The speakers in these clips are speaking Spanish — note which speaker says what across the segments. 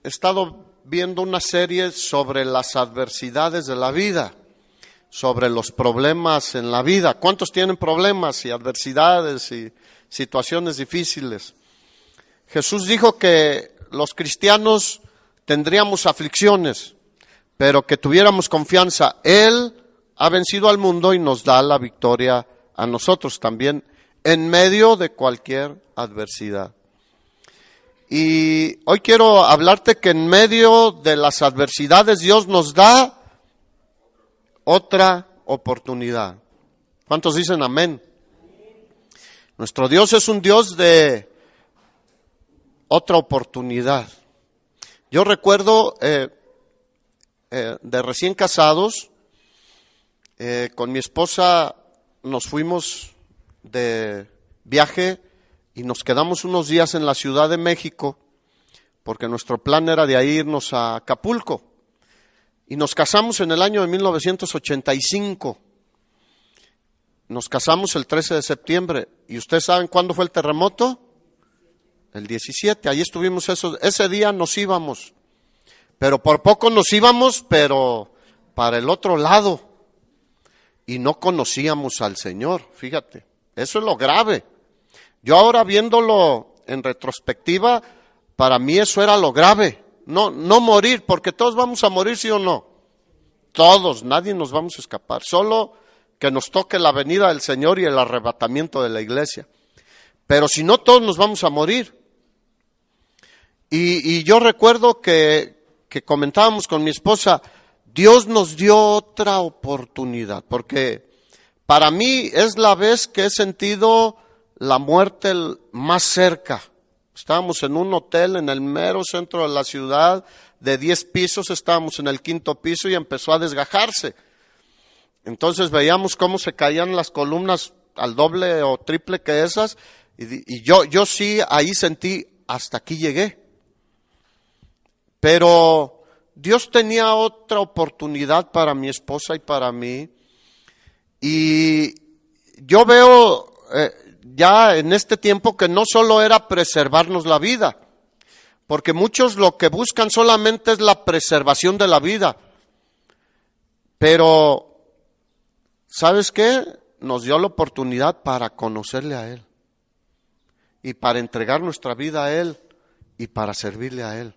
Speaker 1: he estado viendo una serie sobre las adversidades de la vida, sobre los problemas en la vida. ¿Cuántos tienen problemas y adversidades y situaciones difíciles? Jesús dijo que los cristianos tendríamos aflicciones, pero que tuviéramos confianza. Él ha vencido al mundo y nos da la victoria a nosotros también en medio de cualquier adversidad. Y hoy quiero hablarte que en medio de las adversidades Dios nos da otra oportunidad. ¿Cuántos dicen amén? Nuestro Dios es un Dios de otra oportunidad. Yo recuerdo de recién casados, con mi esposa nos fuimos de viaje y nos quedamos unos días en la Ciudad de México, porque nuestro plan era de ahí irnos a Acapulco. Y nos casamos en el año de 1985. Nos casamos el 13 de septiembre. ¿Y ustedes saben cuándo fue el terremoto? El 17. Ahí estuvimos ese día nos íbamos. Pero por poco nos íbamos, pero para el otro lado. Y no conocíamos al Señor, fíjate. Eso es lo grave. Yo ahora viéndolo en retrospectiva, para mí eso era lo grave. No morir, porque todos vamos a morir, ¿sí o no? Todos, nadie nos vamos a escapar. Solo que nos toque la venida del Señor y el arrebatamiento de la iglesia. Pero si no, todos nos vamos a morir. Y yo recuerdo que comentábamos con mi esposa, Dios nos dio otra oportunidad, porque para mí es la vez que he sentido la muerte más cerca. Estábamos en un hotel en el mero centro de la ciudad, de 10 pisos, estábamos en el 5º piso y empezó a desgajarse. Entonces veíamos cómo se caían las columnas al doble o triple que esas, y yo sí ahí sentí, hasta aquí llegué. Pero Dios tenía otra oportunidad para mi esposa y para mí, y yo veo ya en este tiempo que no solo era preservarnos la vida, porque muchos lo que buscan solamente es la preservación de la vida, pero ¿sabes qué? Nos dio la oportunidad para conocerle a Él y para entregar nuestra vida a Él y para servirle a Él.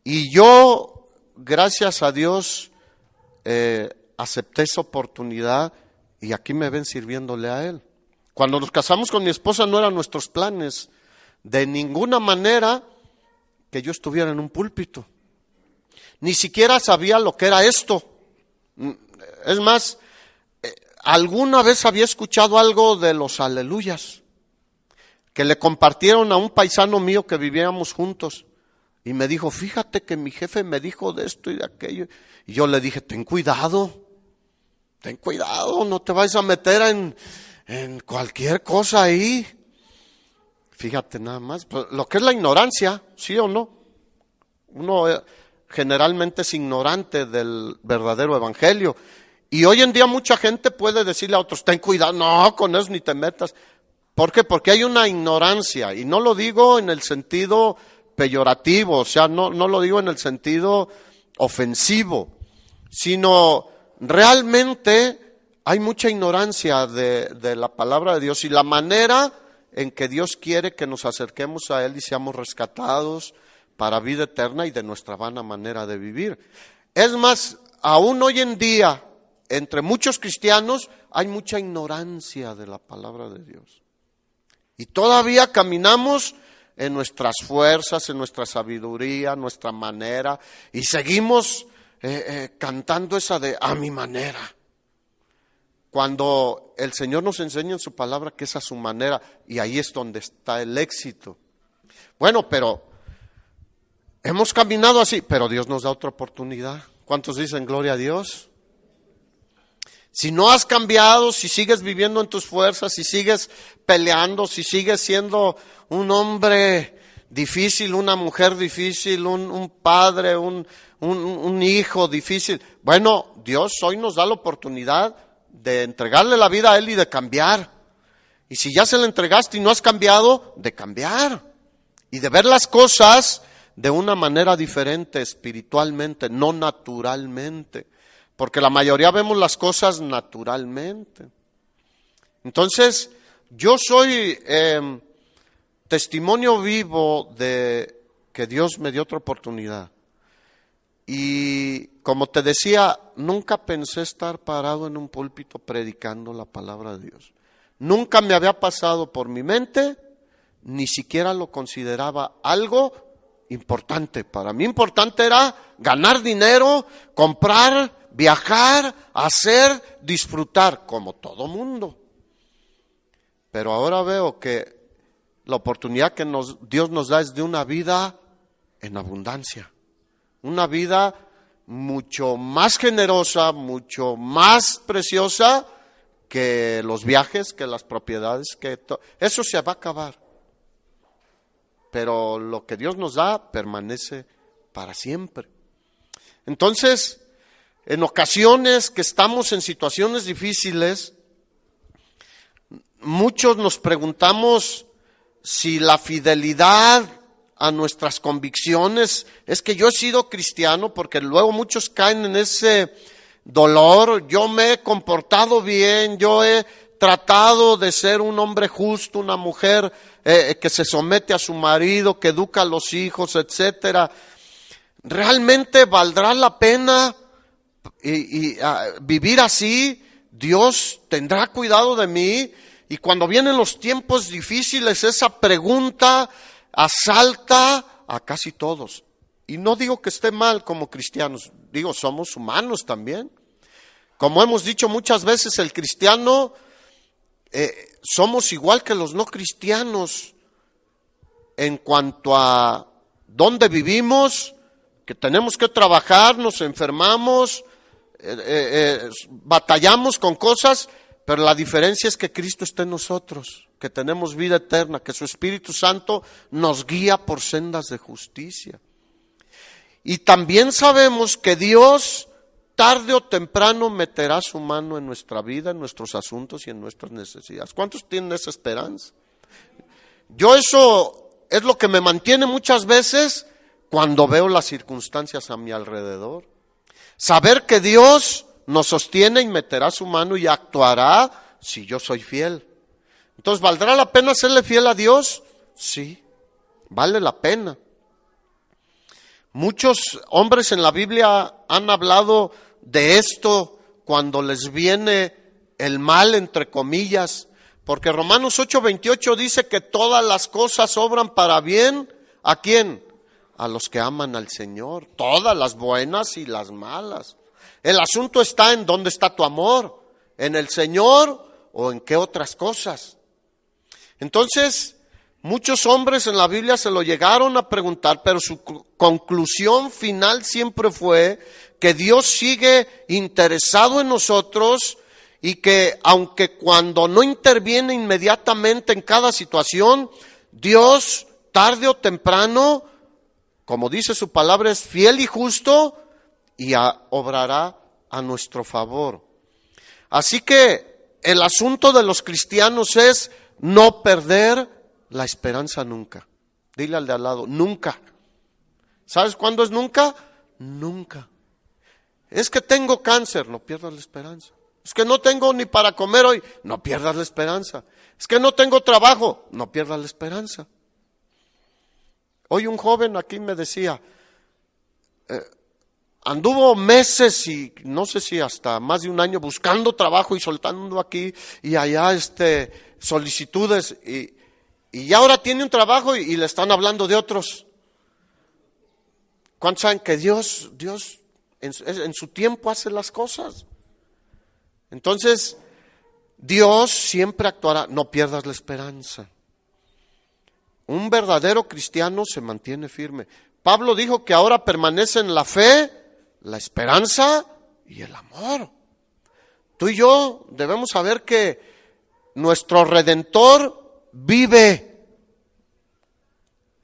Speaker 1: Y yo, gracias a Dios, acepté esa oportunidad y aquí me ven sirviéndole a Él. Cuando nos casamos con mi esposa no eran nuestros planes de ninguna manera que yo estuviera en un púlpito. Ni siquiera sabía lo que era esto. Es más, alguna vez había escuchado algo de los aleluyas, que le compartieron a un paisano mío que vivíamos juntos. Y me dijo, fíjate que mi jefe me dijo de esto y de aquello. Y yo le dije, ten cuidado, no te vayas a meter en cualquier cosa ahí. Fíjate nada más, pues, lo que es la ignorancia, ¿sí o no? Uno generalmente es ignorante del verdadero evangelio. Y hoy en día mucha gente puede decirle a otros, ten cuidado, no, con eso ni te metas. ¿Por qué? Porque hay una ignorancia, y no lo digo en el sentido peyorativo, o sea, no lo digo en el sentido ofensivo, sino realmente hay mucha ignorancia de la palabra de Dios y la manera en que Dios quiere que nos acerquemos a Él y seamos rescatados para vida eterna y de nuestra vana manera de vivir. Es más, aún hoy en día, entre muchos cristianos, hay mucha ignorancia de la palabra de Dios. Y todavía caminamos en nuestras fuerzas, en nuestra sabiduría, nuestra manera, y seguimos cantando esa de a mi manera. Cuando el Señor nos enseña en su palabra que es a su manera, y ahí es donde está el éxito. Bueno, pero hemos caminado así, pero Dios nos da otra oportunidad. ¿Cuántos dicen gloria a Dios? Si no has cambiado, si sigues viviendo en tus fuerzas, si sigues peleando, si sigues siendo un hombre difícil, una mujer difícil, un padre, un hijo difícil, bueno, Dios hoy nos da la oportunidad de entregarle la vida a Él y de cambiar. Y si ya se la entregaste y no has cambiado, de cambiar. Y de ver las cosas de una manera diferente espiritualmente, no naturalmente, porque la mayoría vemos las cosas naturalmente. Entonces, yo soy testimonio vivo de que Dios me dio otra oportunidad. Y como te decía, nunca pensé estar parado en un púlpito predicando la palabra de Dios. Nunca me había pasado por mi mente, ni siquiera lo consideraba algo importante. Para mí importante era ganar dinero, comprar, viajar, hacer, disfrutar, como todo mundo. Pero ahora veo que la oportunidad que Dios nos da es de una vida en abundancia. Una vida mucho más generosa, mucho más preciosa que los viajes, que las propiedades, eso se va a acabar. Pero lo que Dios nos da permanece para siempre. Entonces, en ocasiones que estamos en situaciones difíciles, muchos nos preguntamos si la fidelidad a nuestras convicciones, es que yo he sido cristiano, porque luego muchos caen en ese dolor, yo me he comportado bien, yo he tratado de ser un hombre justo, una mujer que se somete a su marido, que educa a los hijos, etcétera. ¿Realmente valdrá la pena vivir así? ¿Dios tendrá cuidado de mí? Y cuando vienen los tiempos difíciles, esa pregunta asalta a casi todos. Y no digo que esté mal como cristianos, digo, somos humanos también. Como hemos dicho muchas veces, el cristiano, somos igual que los no cristianos en cuanto a dónde vivimos, que tenemos que trabajar, nos enfermamos, batallamos con cosas, pero la diferencia es que Cristo está en nosotros, que tenemos vida eterna, que su Espíritu Santo nos guía por sendas de justicia. Y también sabemos que Dios tarde o temprano meterá su mano en nuestra vida, en nuestros asuntos y en nuestras necesidades. ¿Cuántos tienen esa esperanza? Yo eso es lo que me mantiene muchas veces cuando veo las circunstancias a mi alrededor. Saber que Dios nos sostiene y meterá su mano y actuará si yo soy fiel. Entonces, ¿valdrá la pena serle fiel a Dios? Sí, vale la pena. Muchos hombres en la Biblia han hablado de esto cuando les viene el mal, entre comillas, porque Romanos 8:28 dice que todas las cosas obran para bien. ¿A quién? A los que aman al Señor, todas las buenas y las malas. El asunto está en dónde está tu amor, en el Señor o en qué otras cosas. Entonces, muchos hombres en la Biblia se lo llegaron a preguntar, pero su conclusión final siempre fue que Dios sigue interesado en nosotros y que aunque cuando no interviene inmediatamente en cada situación, Dios tarde o temprano, como dice su palabra, es fiel y justo y obrará a nuestro favor. Así que el asunto de los cristianos es no perder la esperanza nunca. Dile al de al lado, nunca. ¿Sabes cuándo es nunca? Nunca. Es que tengo cáncer, no pierdas la esperanza. Es que no tengo ni para comer hoy, no pierdas la esperanza. Es que no tengo trabajo, no pierdas la esperanza. Hoy un joven aquí me decía, anduvo meses y no sé si hasta más de un año buscando trabajo y soltando aquí y allá solicitudes y ahora tiene un trabajo y le están hablando de otros. ¿Cuántos saben que Dios en su tiempo hace las cosas? Entonces, Dios siempre actuará, no pierdas la esperanza. Un verdadero cristiano se mantiene firme. Pablo dijo que ahora permanecen la fe, la esperanza y el amor. Tú y yo debemos saber que nuestro Redentor vive.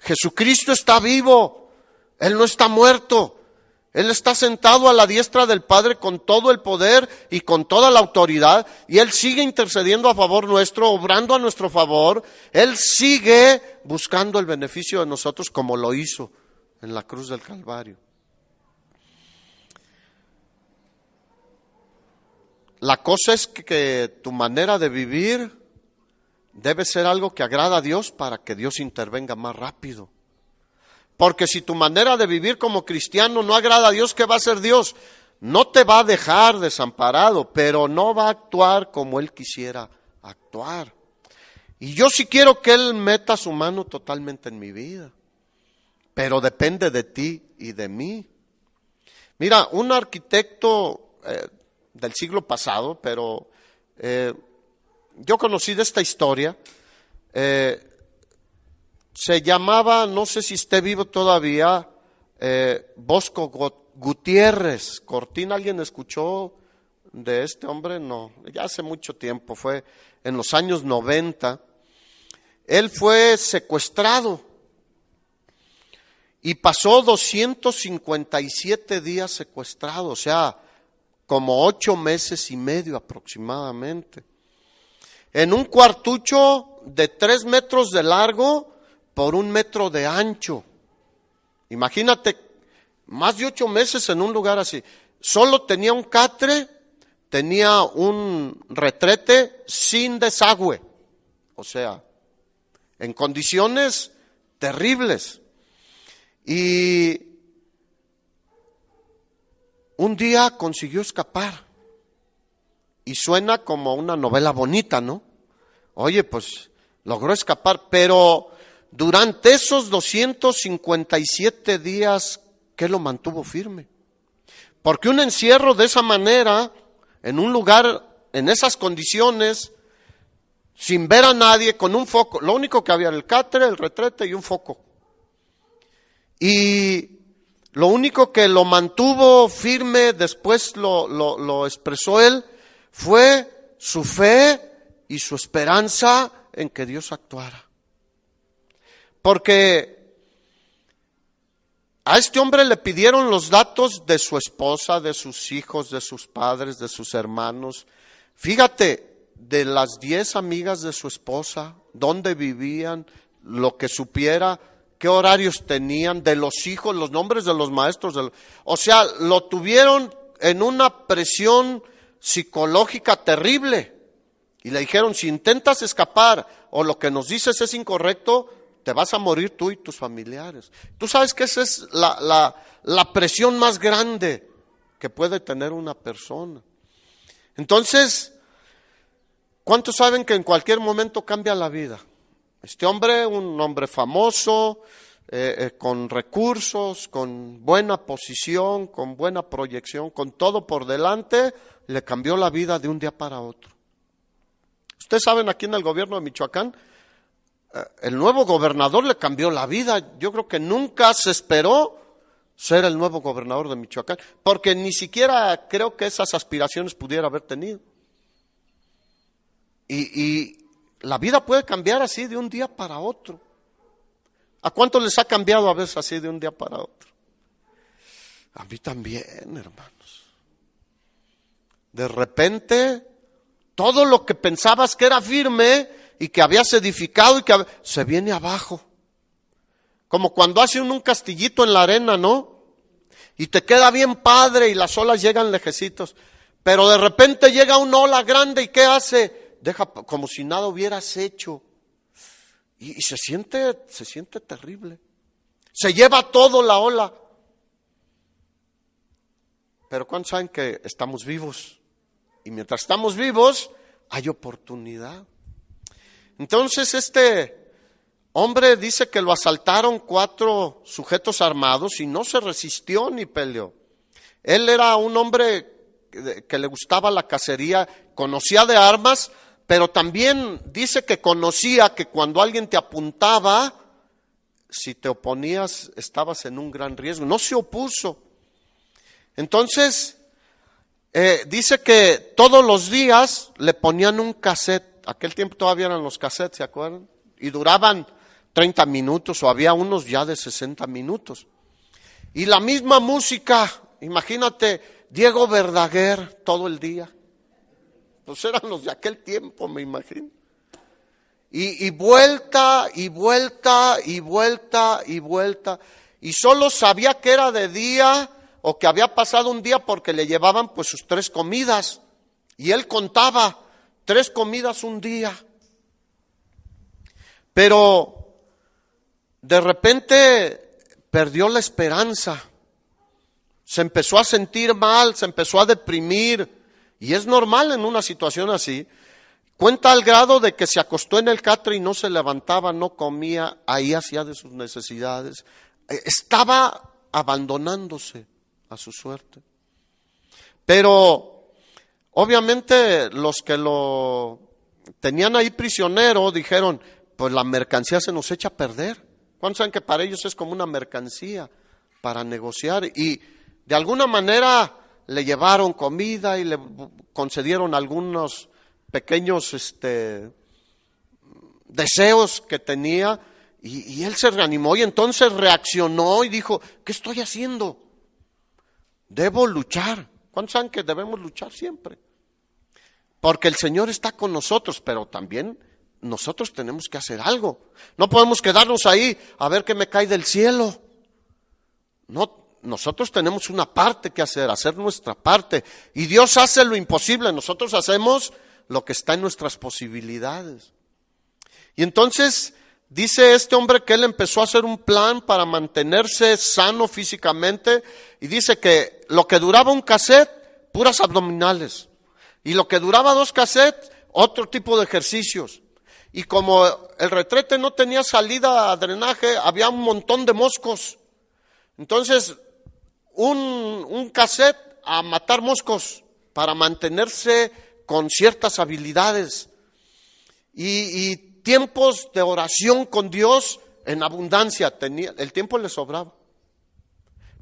Speaker 1: Jesucristo está vivo. Él no está muerto. Él está sentado a la diestra del Padre con todo el poder y con toda la autoridad. Y Él sigue intercediendo a favor nuestro, obrando a nuestro favor. Él sigue buscando el beneficio de nosotros como lo hizo en la cruz del Calvario. La cosa es que tu manera de vivir debe ser algo que agrada a Dios para que Dios intervenga más rápido. Porque si tu manera de vivir como cristiano no agrada a Dios, ¿qué va a hacer Dios? No te va a dejar desamparado, pero no va a actuar como Él quisiera actuar. Y yo sí quiero que Él meta su mano totalmente en mi vida, pero depende de ti y de mí. Mira, un arquitecto del siglo pasado, pero yo conocí de esta historia, se llamaba, no sé si esté vivo todavía, Bosco Gutiérrez Cortina. ¿Alguien escuchó de este hombre? No, ya hace mucho tiempo, fue en los años 90. Él fue secuestrado y pasó 257 días secuestrado, o sea, como 8 meses y medio aproximadamente, en un cuartucho de 3 metros de largo por 1 metro de ancho. Imagínate, más de 8 meses en un lugar así. Solo tenía un catre, tenía un retrete sin desagüe, o sea, en condiciones terribles. Y un día consiguió escapar. Y suena como una novela bonita, ¿no? Oye, pues logró escapar, pero durante esos 257 días, ¿qué lo mantuvo firme? Porque un encierro de esa manera, en un lugar, en esas condiciones, sin ver a nadie, con un foco, lo único que había era el catre, el retrete y un foco. Y lo único que lo mantuvo firme, después lo expresó él, fue su fe y su esperanza en que Dios actuara. Porque a este hombre le pidieron los datos de su esposa, de sus hijos, de sus padres, de sus hermanos. Fíjate, de las 10 amigas de su esposa, dónde vivían, lo que supiera, qué horarios tenían, de los hijos, los nombres de los maestros. O sea, lo tuvieron en una presión psicológica terrible. Y le dijeron, si intentas escapar o lo que nos dices es incorrecto, te vas a morir tú y tus familiares. Tú sabes que esa es la presión más grande que puede tener una persona. Entonces, ¿cuántos saben que en cualquier momento cambia la vida? Este hombre, un hombre famoso, con recursos, con buena posición, con buena proyección, con todo por delante, le cambió la vida de un día para otro. Ustedes saben, aquí en el gobierno de Michoacán, el nuevo gobernador le cambió la vida. Yo creo que nunca se esperó ser el nuevo gobernador de Michoacán, porque ni siquiera creo que esas aspiraciones pudiera haber tenido. Y la vida puede cambiar así de un día para otro. ¿A cuántos les ha cambiado a veces así de un día para otro? A mí también, hermanos. De repente, todo lo que pensabas que era firme y que habías edificado y que se viene abajo. Como cuando hace un castillito en la arena, ¿no? Y te queda bien padre y las olas llegan lejecitos. Pero de repente llega una ola grande y ¿qué hace? Deja como si nada hubieras hecho. Y se siente terrible. Se lleva todo la ola. Pero ¿cuántos saben que estamos vivos? Y mientras estamos vivos, hay oportunidad. Entonces este hombre dice que lo asaltaron 4 sujetos armados y no se resistió ni peleó. Él era un hombre que le gustaba la cacería, conocía de armas, pero también dice que conocía que cuando alguien te apuntaba, si te oponías, estabas en un gran riesgo. No se opuso. Entonces, dice que todos los días le ponían un cassette. Aquel tiempo todavía eran los cassettes, ¿se acuerdan? Y duraban 30 minutos o había unos ya de 60 minutos. Y la misma música, imagínate, Diego Verdaguer todo el día. Pues eran los de aquel tiempo, me imagino. Y vuelta, y vuelta, y vuelta, y vuelta. y solo sabía que era de día o que había pasado un día porque le llevaban pues sus 3 comidas. Y él contaba 3 comidas un día. Pero de repente perdió la esperanza. Se empezó a sentir mal, se empezó a deprimir. Y es normal en una situación así. Cuenta al grado de que se acostó en el catre y no se levantaba, no comía, ahí hacía de sus necesidades. Estaba abandonándose a su suerte. Pero obviamente los que lo tenían ahí prisionero dijeron, pues la mercancía se nos echa a perder. ¿Cuántos saben que para ellos es como una mercancía para negociar? Y de alguna manera le llevaron comida y le concedieron algunos pequeños deseos que tenía, y él se reanimó y entonces reaccionó y dijo, ¿qué estoy haciendo? Debo luchar. ¿Cuántos saben que debemos luchar siempre? Porque el Señor está con nosotros, pero también nosotros tenemos que hacer algo. No podemos quedarnos ahí a ver qué me cae del cielo. No, nosotros tenemos una parte que hacer nuestra parte. Y Dios hace lo imposible, nosotros hacemos lo que está en nuestras posibilidades. Y entonces dice este hombre que él empezó a hacer un plan para mantenerse sano físicamente, y dice que lo que duraba un cassette, puras abdominales, y lo que duraba 2 cassettes, otro tipo de ejercicios. Y como el retrete no tenía salida a drenaje, había un montón de moscos. Entonces, un cassette a matar moscos para mantenerse con ciertas habilidades. Y tiempos de oración con Dios en abundancia. El tiempo le sobraba.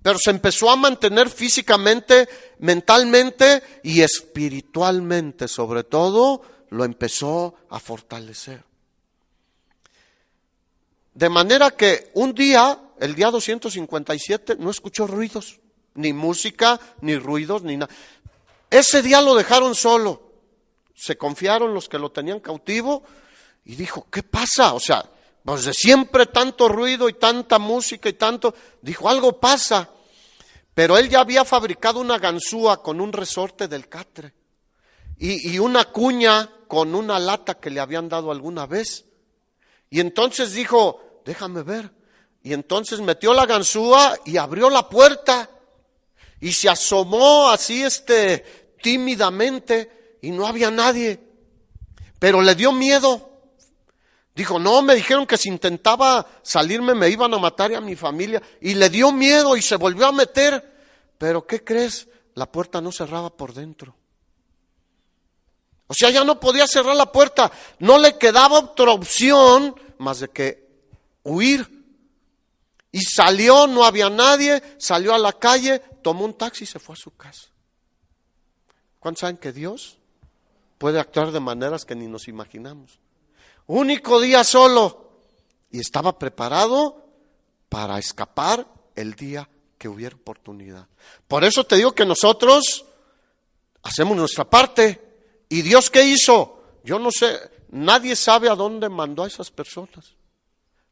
Speaker 1: Pero se empezó a mantener físicamente, mentalmente y espiritualmente, sobre todo, lo empezó a fortalecer. De manera que un día, el día 257, no escuchó ruidos, ni música, ni ruidos, ni nada. Ese día lo dejaron solo. Se confiaron los que lo tenían cautivo y dijo, ¿qué pasa? O sea, pues de siempre tanto ruido y tanta música y tanto, dijo, algo pasa. Pero él ya había fabricado una ganzúa con un resorte del catre y una cuña con una lata que le habían dado alguna vez. Y entonces dijo, déjame ver. Y entonces metió la ganzúa y abrió la puerta y se asomó así tímidamente y no había nadie. Pero le dio miedo. Dijo, no, me dijeron que si intentaba salirme me iban a matar y a mi familia. Y le dio miedo y se volvió a meter. Pero ¿qué crees? La puerta no cerraba por dentro. O sea, ya no podía cerrar la puerta. No le quedaba otra opción más de que huir. Y salió, no había nadie, salió a la calle, tomó un taxi y se fue a su casa. ¿Cuántos saben que Dios puede actuar de maneras que ni nos imaginamos? Único día solo. Y estaba preparado para escapar el día que hubiera oportunidad. Por eso te digo que nosotros hacemos nuestra parte. ¿Y Dios qué hizo? Yo no sé, nadie sabe a dónde mandó a esas personas.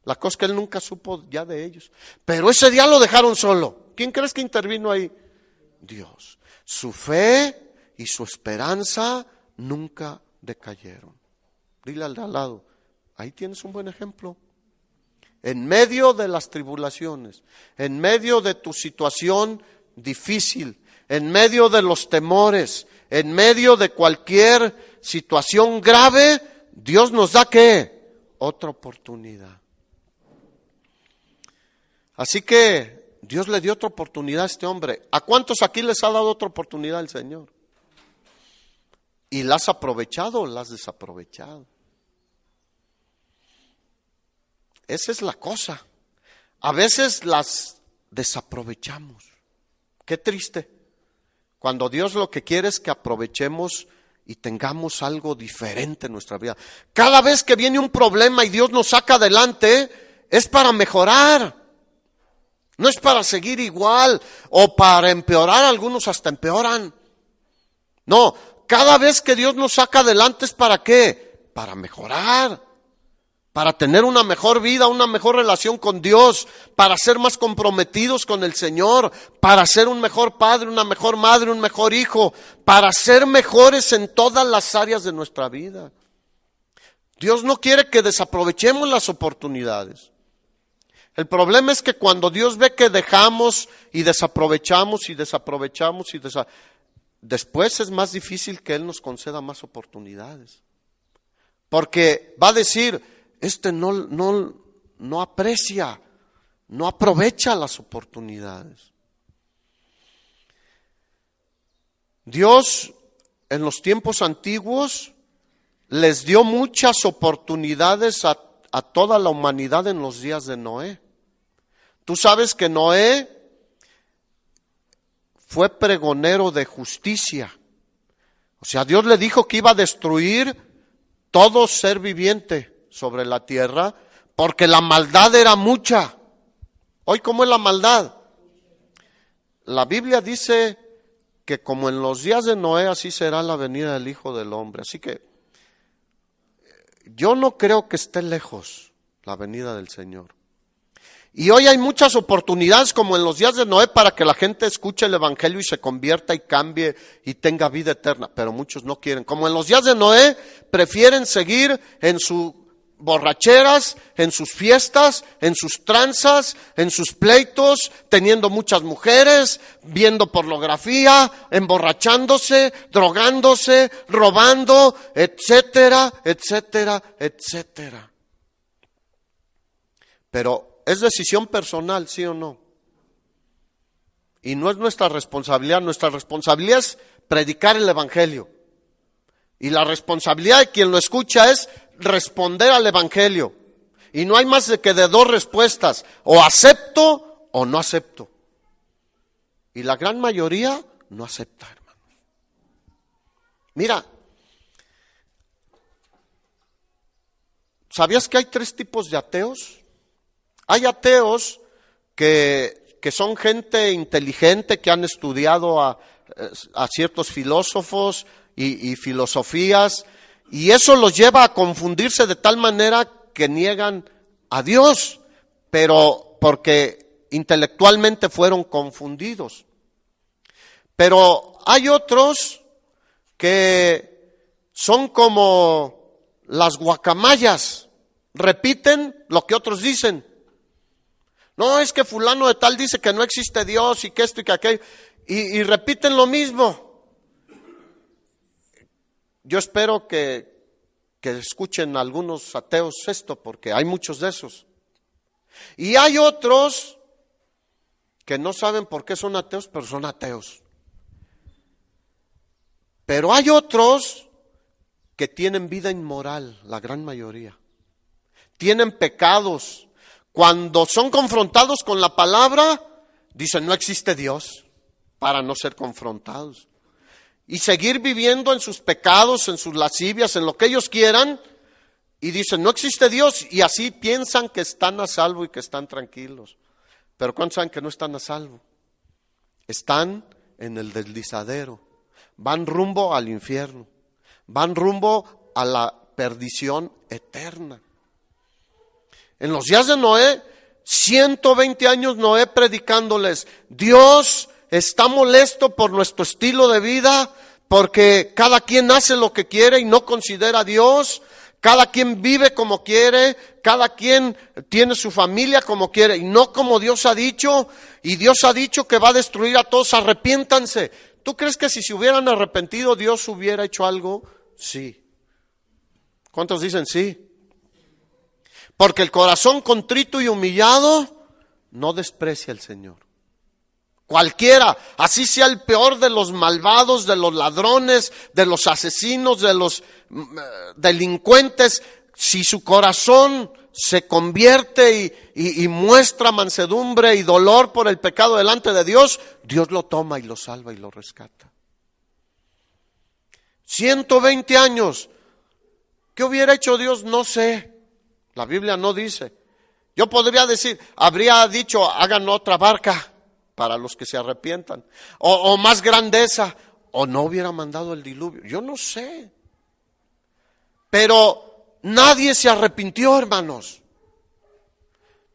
Speaker 1: La cosa es que él nunca supo ya de ellos. Pero ese día lo dejaron solo. ¿Quién crees que intervino ahí? Dios. Su fe y su esperanza nunca decayeron. Dile al de al lado, ahí tienes un buen ejemplo. En medio de las tribulaciones, en medio de tu situación difícil, en medio de los temores, en medio de cualquier situación grave, Dios nos da ¿qué? Otra oportunidad. Así que Dios le dio otra oportunidad a este hombre. ¿A cuántos aquí les ha dado otra oportunidad el Señor? ¿Y la has aprovechado o la has desaprovechado? Esa es la cosa. A veces las desaprovechamos. Qué triste. Cuando Dios lo que quiere es que aprovechemos y tengamos algo diferente en nuestra vida. Cada vez que viene un problema y Dios nos saca adelante, es para mejorar. No es para seguir igual o para empeorar, algunos hasta empeoran. No, cada vez que Dios nos saca adelante es ¿para qué? Para mejorar, para tener una mejor vida, una mejor relación con Dios, para ser más comprometidos con el Señor, para ser un mejor padre, una mejor madre, un mejor hijo, para ser mejores en todas las áreas de nuestra vida. Dios no quiere que desaprovechemos las oportunidades. El problema es que cuando Dios ve que dejamos y desaprovechamos, después es más difícil que Él nos conceda más oportunidades. Porque va a decir, no aprecia, no aprovecha las oportunidades. Dios en los tiempos antiguos les dio muchas oportunidades a toda la humanidad en los días de Noé. Tú sabes que Noé fue pregonero de justicia. O sea, Dios le dijo que iba a destruir todo ser viviente sobre la tierra porque la maldad era mucha. Hoy, ¿cómo es la maldad? La Biblia dice que como en los días de Noé, así será la venida del Hijo del Hombre. Así que yo no creo que esté lejos la venida del Señor. Y hoy hay muchas oportunidades como en los días de Noé para que la gente escuche el Evangelio y se convierta y cambie y tenga vida eterna. Pero muchos no quieren. Como en los días de Noé, prefieren seguir en sus borracheras, en sus fiestas, en sus tranzas, en sus pleitos, teniendo muchas mujeres, viendo pornografía, emborrachándose, drogándose, robando, etcétera, etcétera, etcétera. Pero es decisión personal, ¿sí o no? Y no es nuestra responsabilidad es predicar el Evangelio. Y la responsabilidad de quien lo escucha es responder al Evangelio. Y no hay más que de dos respuestas, o acepto o no acepto. Y la gran mayoría no acepta, hermano. Mira, ¿sabías que hay 3 tipos de ateos? Hay ateos que son gente inteligente, que han estudiado a ciertos filósofos y filosofías, y eso los lleva a confundirse de tal manera que niegan a Dios, pero porque intelectualmente fueron confundidos. Pero hay otros que son como las guacamayas, repiten lo que otros dicen. No, es que fulano de tal dice que no existe Dios y que esto y que aquello, y repiten lo mismo. Yo espero que escuchen algunos ateos esto, porque hay muchos de esos. Y hay otros que no saben por qué son ateos, pero son ateos. Pero hay otros que tienen vida inmoral, la gran mayoría. Tienen pecados. Cuando son confrontados con la palabra, dicen no existe Dios, para no ser confrontados. Y seguir viviendo en sus pecados, en sus lascivias, en lo que ellos quieran, y dicen no existe Dios, y así piensan que están a salvo y que están tranquilos. Pero ¿cuántos saben que no están a salvo? Están en el deslizadero, van rumbo al infierno, van rumbo a la perdición eterna. En los días de Noé, 120 años Noé predicándoles, Dios está molesto por nuestro estilo de vida, porque cada quien hace lo que quiere y no considera a Dios, cada quien vive como quiere, cada quien tiene su familia como quiere y no como Dios ha dicho, y Dios ha dicho que va a destruir a todos, arrepiéntanse. ¿Tú crees que si se hubieran arrepentido Dios hubiera hecho algo? Sí. ¿Cuántos dicen sí? Porque el corazón contrito y humillado no desprecia al Señor. Cualquiera, así sea el peor de los malvados, de los ladrones, de los asesinos, de los delincuentes, si su corazón se convierte y muestra mansedumbre y dolor por el pecado delante de Dios, Dios lo toma y lo salva y lo rescata. 120 años. ¿Qué hubiera hecho Dios? No sé. La Biblia no dice. Yo podría decir, habría dicho, hagan otra barca para los que se arrepientan, o más grandeza, o no hubiera mandado el diluvio. Yo no sé. Pero nadie se arrepintió, hermanos.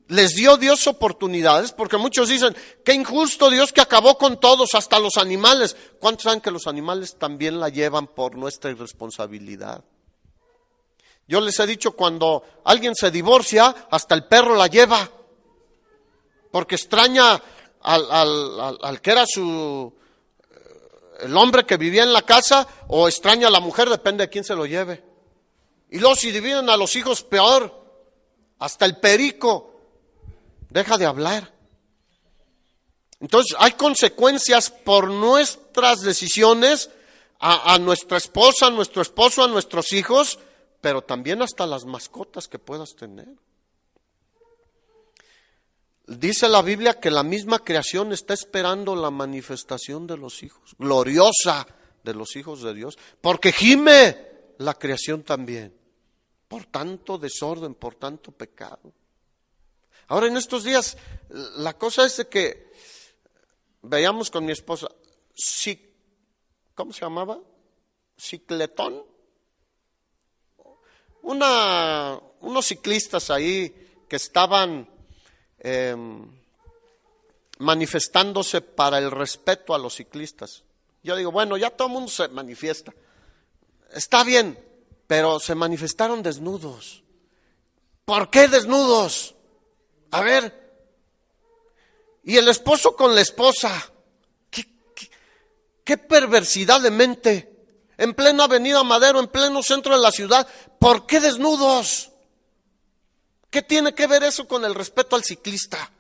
Speaker 1: Les dio Dios oportunidades, porque muchos dicen, qué injusto Dios que acabó con todos, hasta los animales. ¿Cuántos saben que los animales también la llevan por nuestra irresponsabilidad? Yo les he dicho, cuando alguien se divorcia, hasta el perro la lleva, porque extraña al que era el hombre que vivía en la casa, o extraña a la mujer, depende de quién se lo lleve. Y luego si dividen a los hijos, peor, hasta el perico deja de hablar. Entonces hay consecuencias por nuestras decisiones a nuestra esposa, a nuestro esposo, a nuestros hijos, pero también hasta las mascotas que puedas tener. Dice la Biblia que la misma creación está esperando la manifestación de los hijos, gloriosa de los hijos de Dios, porque gime la creación también, por tanto desorden, por tanto pecado. Ahora en estos días, la cosa es de que veíamos con mi esposa, ¿cómo se llamaba? Cicletón. Unos ciclistas ahí que estaban manifestándose para el respeto a los ciclistas. Yo digo, bueno, ya todo el mundo se manifiesta. Está bien, pero se manifestaron desnudos. ¿Por qué desnudos? A ver, y el esposo con la esposa, qué perversidad de mente, en plena avenida Madero, en pleno centro de la ciudad, ¿por qué desnudos? ¿Qué tiene que ver eso con el respeto al ciclista?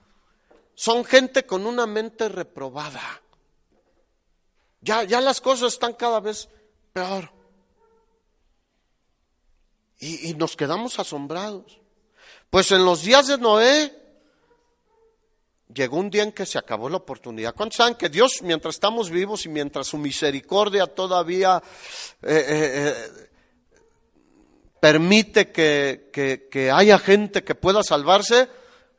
Speaker 1: Son gente con una mente reprobada. Ya las cosas están cada vez peor. Y nos quedamos asombrados. Pues en los días de Noé, llegó un día en que se acabó la oportunidad. ¿Cuántos saben que Dios, mientras estamos vivos y mientras su misericordia todavía permite que haya gente que pueda salvarse,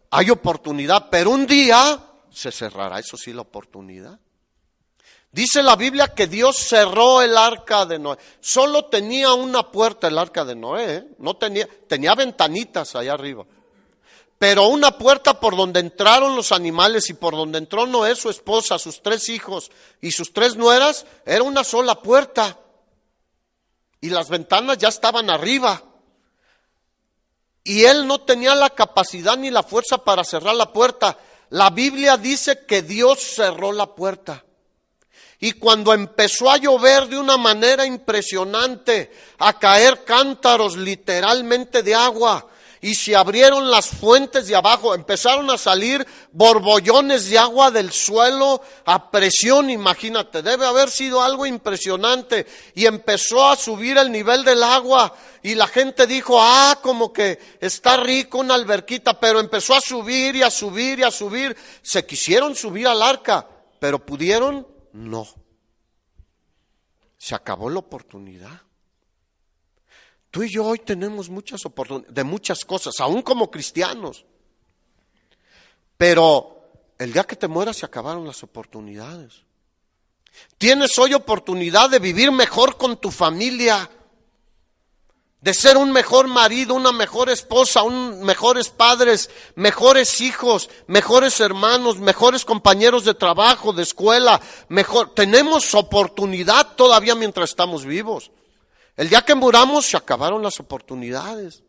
Speaker 1: hay oportunidad, pero un día se cerrará, eso sí, la oportunidad. Dice la Biblia que Dios cerró el arca de Noé. Solo tenía una puerta el arca de Noé, no tenía ventanitas allá arriba. Pero una puerta por donde entraron los animales y por donde entró Noé, su esposa, sus 3 hijos y sus 3 nueras, era una sola puerta. Y las ventanas ya estaban arriba. Y él no tenía la capacidad ni la fuerza para cerrar la puerta. La Biblia dice que Dios cerró la puerta. Y cuando empezó a llover de una manera impresionante, a caer cántaros literalmente de agua, y se abrieron las fuentes de abajo, empezaron a salir borbollones de agua del suelo a presión, imagínate, debe haber sido algo impresionante, y empezó a subir el nivel del agua, y la gente dijo, como que está rico una alberquita, pero empezó a subir y a subir y a subir. Se quisieron subir al arca, pero ¿pudieron? No. Se acabó la oportunidad. Tú y yo hoy tenemos muchas oportunidades, de muchas cosas, aún como cristianos. Pero el día que te mueras se acabaron las oportunidades. Tienes hoy oportunidad de vivir mejor con tu familia, de ser un mejor marido, una mejor esposa, mejores padres, mejores hijos, mejores hermanos, mejores compañeros de trabajo, de escuela, Tenemos oportunidad todavía mientras estamos vivos. El día que muramos se acabaron las oportunidades.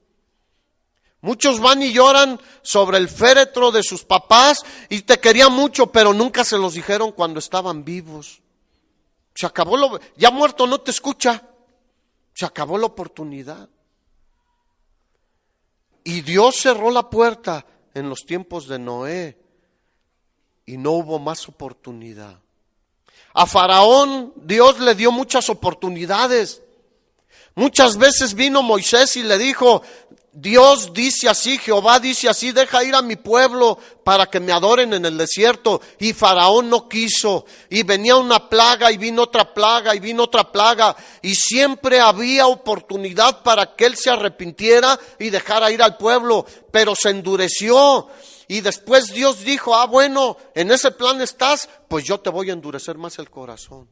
Speaker 1: Muchos van y lloran sobre el féretro de sus papás y te querían mucho, pero nunca se los dijeron cuando estaban vivos. Se acabó ya muerto no te escucha. Se acabó la oportunidad. Y Dios cerró la puerta en los tiempos de Noé y no hubo más oportunidad. A Faraón Dios le dio muchas oportunidades. Muchas veces vino Moisés y le dijo, Dios dice así, Jehová dice así, deja ir a mi pueblo para que me adoren en el desierto. Y Faraón no quiso. Y venía una plaga y vino otra plaga y vino otra plaga. Y siempre había oportunidad para que él se arrepintiera y dejara ir al pueblo. Pero se endureció. Y después Dios dijo, bueno, en ese plan estás, pues yo te voy a endurecer más el corazón.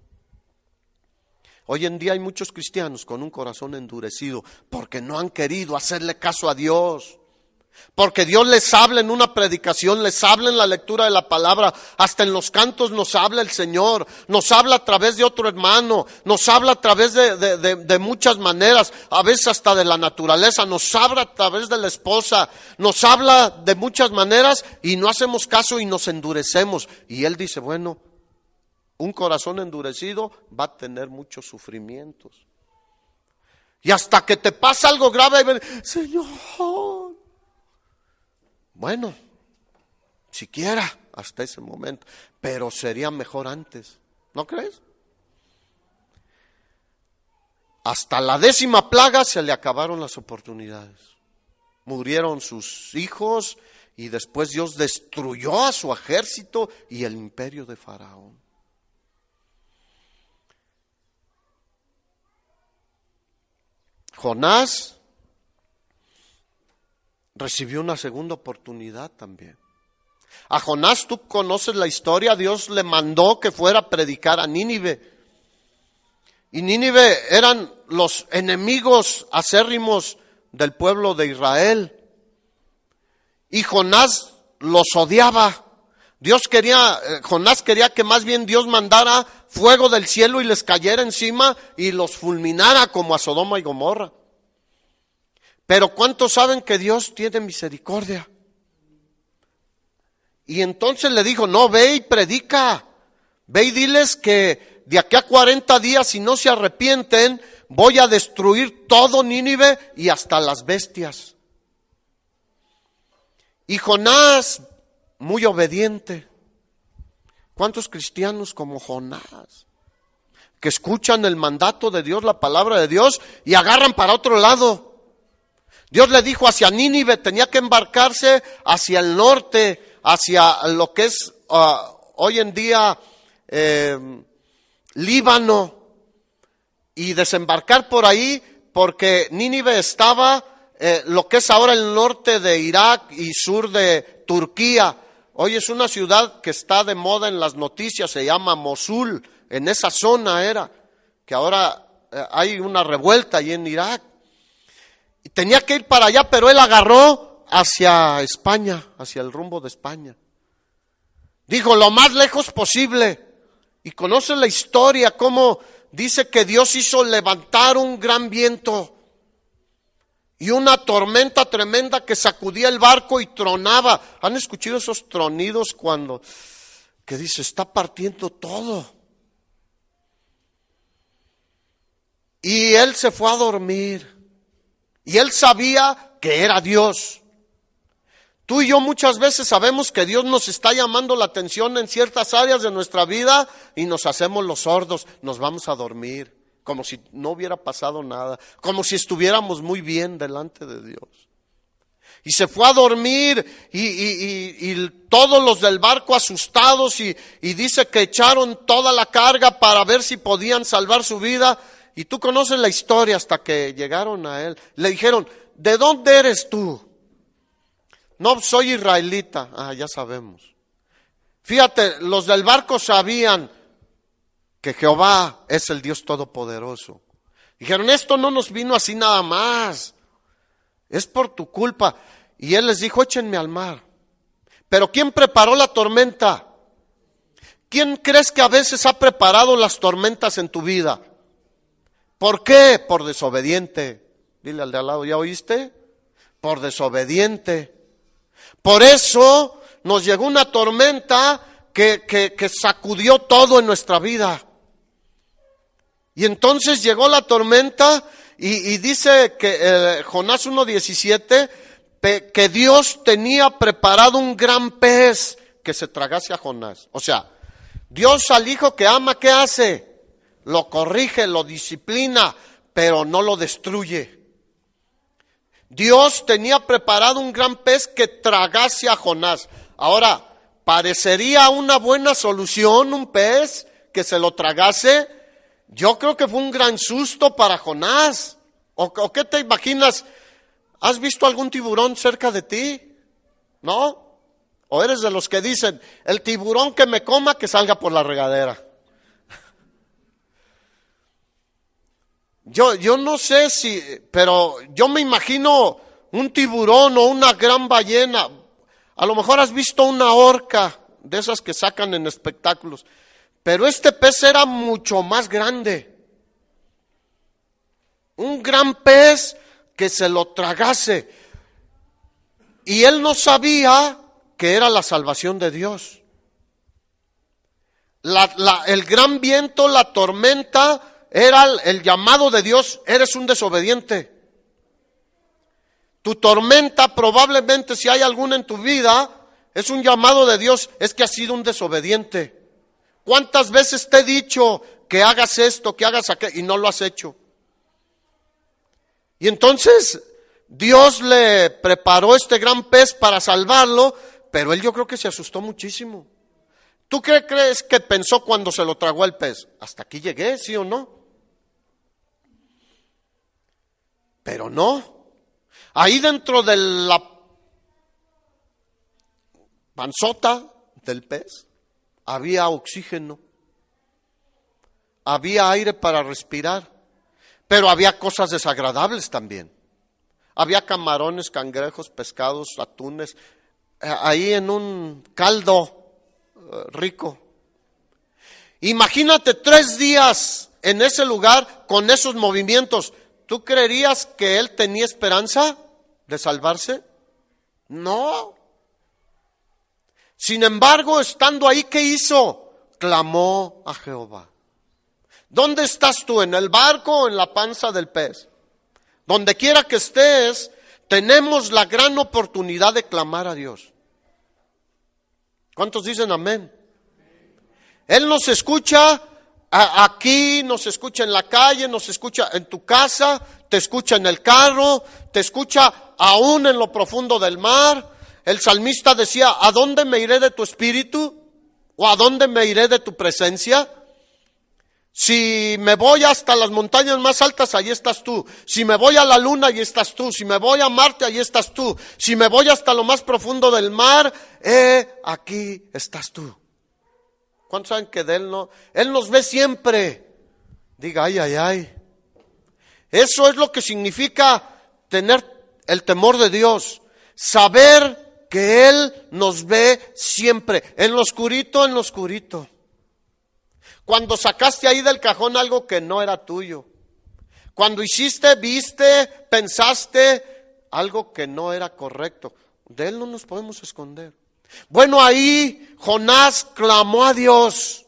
Speaker 1: Hoy en día hay muchos cristianos con un corazón endurecido porque no han querido hacerle caso a Dios. Porque Dios les habla en una predicación, les habla en la lectura de la palabra, hasta en los cantos nos habla el Señor, nos habla a través de otro hermano, nos habla a través de muchas maneras, a veces hasta de la naturaleza, nos habla a través de la esposa, nos habla de muchas maneras y no hacemos caso y nos endurecemos. Y Él dice, bueno, un corazón endurecido va a tener muchos sufrimientos. Y hasta que te pasa algo grave, Señor, bueno, siquiera hasta ese momento, pero sería mejor antes, ¿no crees? Hasta la 10ª plaga se le acabaron las oportunidades. Murieron sus hijos y después Dios destruyó a su ejército y el imperio de Faraón. Jonás recibió una segunda oportunidad también. A Jonás, tú conoces la historia, Dios le mandó que fuera a predicar a Nínive. Y Nínive eran los enemigos acérrimos del pueblo de Israel. Y Jonás los odiaba. Jonás quería que más bien Dios mandara fuego del cielo y les cayera encima y los fulminara como a Sodoma y Gomorra. Pero ¿cuántos saben que Dios tiene misericordia? Y entonces le dijo, no, ve y predica, ve y diles que de aquí a 40 días, si no se arrepienten, voy a destruir todo Nínive y hasta las bestias. Y Jonás, muy obediente. ¿Cuántos cristianos como Jonás? Que escuchan el mandato de Dios, la palabra de Dios, y agarran para otro lado. Dios le dijo hacia Nínive, tenía que embarcarse hacia el norte, hacia lo que es hoy en día Líbano, y desembarcar por ahí, porque Nínive estaba lo que es ahora el norte de Irak y sur de Turquía. Hoy es una ciudad que está de moda en las noticias, se llama Mosul, en esa zona era, que ahora hay una revuelta ahí en Irak. Y tenía que ir para allá, pero él agarró hacia España, hacia el rumbo de España. Dijo, lo más lejos posible. Y conoce la historia, cómo dice que Dios hizo levantar un gran viento y una tormenta tremenda que sacudía el barco y tronaba. ¿Han escuchado esos tronidos cuando que dice, está partiendo todo? Y él se fue a dormir. Y él sabía que era Dios. Tú y yo muchas veces sabemos que Dios nos está llamando la atención en ciertas áreas de nuestra vida y nos hacemos los sordos, nos vamos a dormir, como si no hubiera pasado nada, como si estuviéramos muy bien delante de Dios. Y se fue a dormir y todos los del barco asustados y dice que echaron toda la carga para ver si podían salvar su vida. Y tú conoces la historia hasta que llegaron a él. Le dijeron, ¿de dónde eres tú? No, soy israelita. Ya sabemos. Fíjate, los del barco sabían que Jehová es el Dios Todopoderoso. Dijeron, esto no nos vino así nada más. Es por tu culpa. Y él les dijo, échenme al mar. Pero ¿quién preparó la tormenta? ¿Quién crees que a veces ha preparado las tormentas en tu vida? ¿Por qué? Por desobediente. Dile al de al lado, ¿ya oíste? Por desobediente. Por eso nos llegó una tormenta que sacudió todo en nuestra vida. Y entonces llegó la tormenta y dice que Jonás 1:17, que Dios tenía preparado un gran pez que se tragase a Jonás. O sea, Dios al hijo que ama, ¿qué hace? Lo corrige, lo disciplina, pero no lo destruye. Dios tenía preparado un gran pez que tragase a Jonás. Ahora, ¿parecería una buena solución un pez que se lo tragase? Yo creo que fue un gran susto para Jonás. ¿O qué te imaginas? ¿Has visto algún tiburón cerca de ti? ¿No? ¿O eres de los que dicen, el tiburón que me coma, que salga por la regadera? Yo no sé si, pero yo me imagino un tiburón o una gran ballena. A lo mejor has visto una orca de esas que sacan en espectáculos, pero este pez era mucho más grande. Un gran pez que se lo tragase. Y él no sabía que era la salvación de Dios. El gran viento, la tormenta, era el llamado de Dios. Eres un desobediente. Tu tormenta, probablemente si hay alguna en tu vida, es un llamado de Dios, es que has sido un desobediente. ¿Cuántas veces te he dicho que hagas esto, que hagas aquello, y no lo has hecho? Y entonces Dios le preparó este gran pez para salvarlo, pero él yo creo que se asustó muchísimo. ¿Tú qué crees que pensó cuando se lo tragó el pez? Hasta aquí llegué, ¿sí o no? Pero no. Ahí dentro de la panzota del pez había oxígeno, había aire para respirar, pero había cosas desagradables también. Había camarones, cangrejos, pescados, atunes, ahí en un caldo rico. Imagínate 3 días en ese lugar con esos movimientos. ¿Tú creerías que él tenía esperanza de salvarse? No. Sin embargo, estando ahí, ¿qué hizo? Clamó a Jehová. ¿Dónde estás tú? ¿En el barco o en la panza del pez? Donde quiera que estés, tenemos la gran oportunidad de clamar a Dios. ¿Cuántos dicen amén? Él nos escucha aquí, nos escucha en la calle, nos escucha en tu casa, te escucha en el carro, te escucha aún en lo profundo del mar. El salmista decía, ¿a dónde me iré de tu espíritu? ¿O a dónde me iré de tu presencia? Si me voy hasta las montañas más altas, allí estás tú. Si me voy a la luna, allí estás tú. Si me voy a Marte, allí estás tú. Si me voy hasta lo más profundo del mar, aquí estás tú. ¿Cuántos saben que de Él no? Él nos ve siempre. Diga, ay, ay, ay. Eso es lo que significa tener el temor de Dios. Saber que Él nos ve siempre. En lo oscurito, en lo oscurito. Cuando sacaste ahí del cajón algo que no era tuyo. Cuando hiciste, viste, pensaste algo que no era correcto. De Él no nos podemos esconder. Bueno, ahí Jonás clamó a Dios.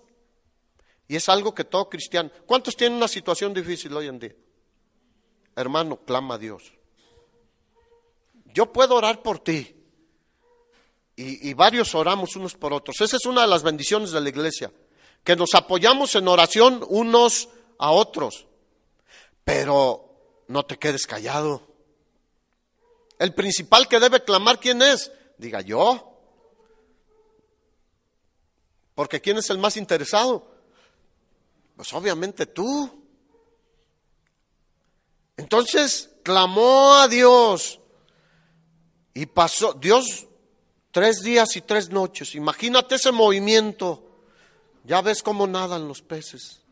Speaker 1: Y es algo que todo cristiano. ¿Cuántos tienen una situación difícil hoy en día? Hermano, clama a Dios. Yo puedo orar por ti. Y varios oramos unos por otros. Esa es una de las bendiciones de la iglesia. Que nos apoyamos en oración unos a otros. Pero no te quedes callado. El principal que debe clamar, ¿quién es? Diga, yo. Porque ¿quién es el más interesado? Pues obviamente tú. Entonces clamó a Dios y pasó Dios 3 días y 3 noches. Imagínate ese movimiento. Ya ves cómo nadan los peces.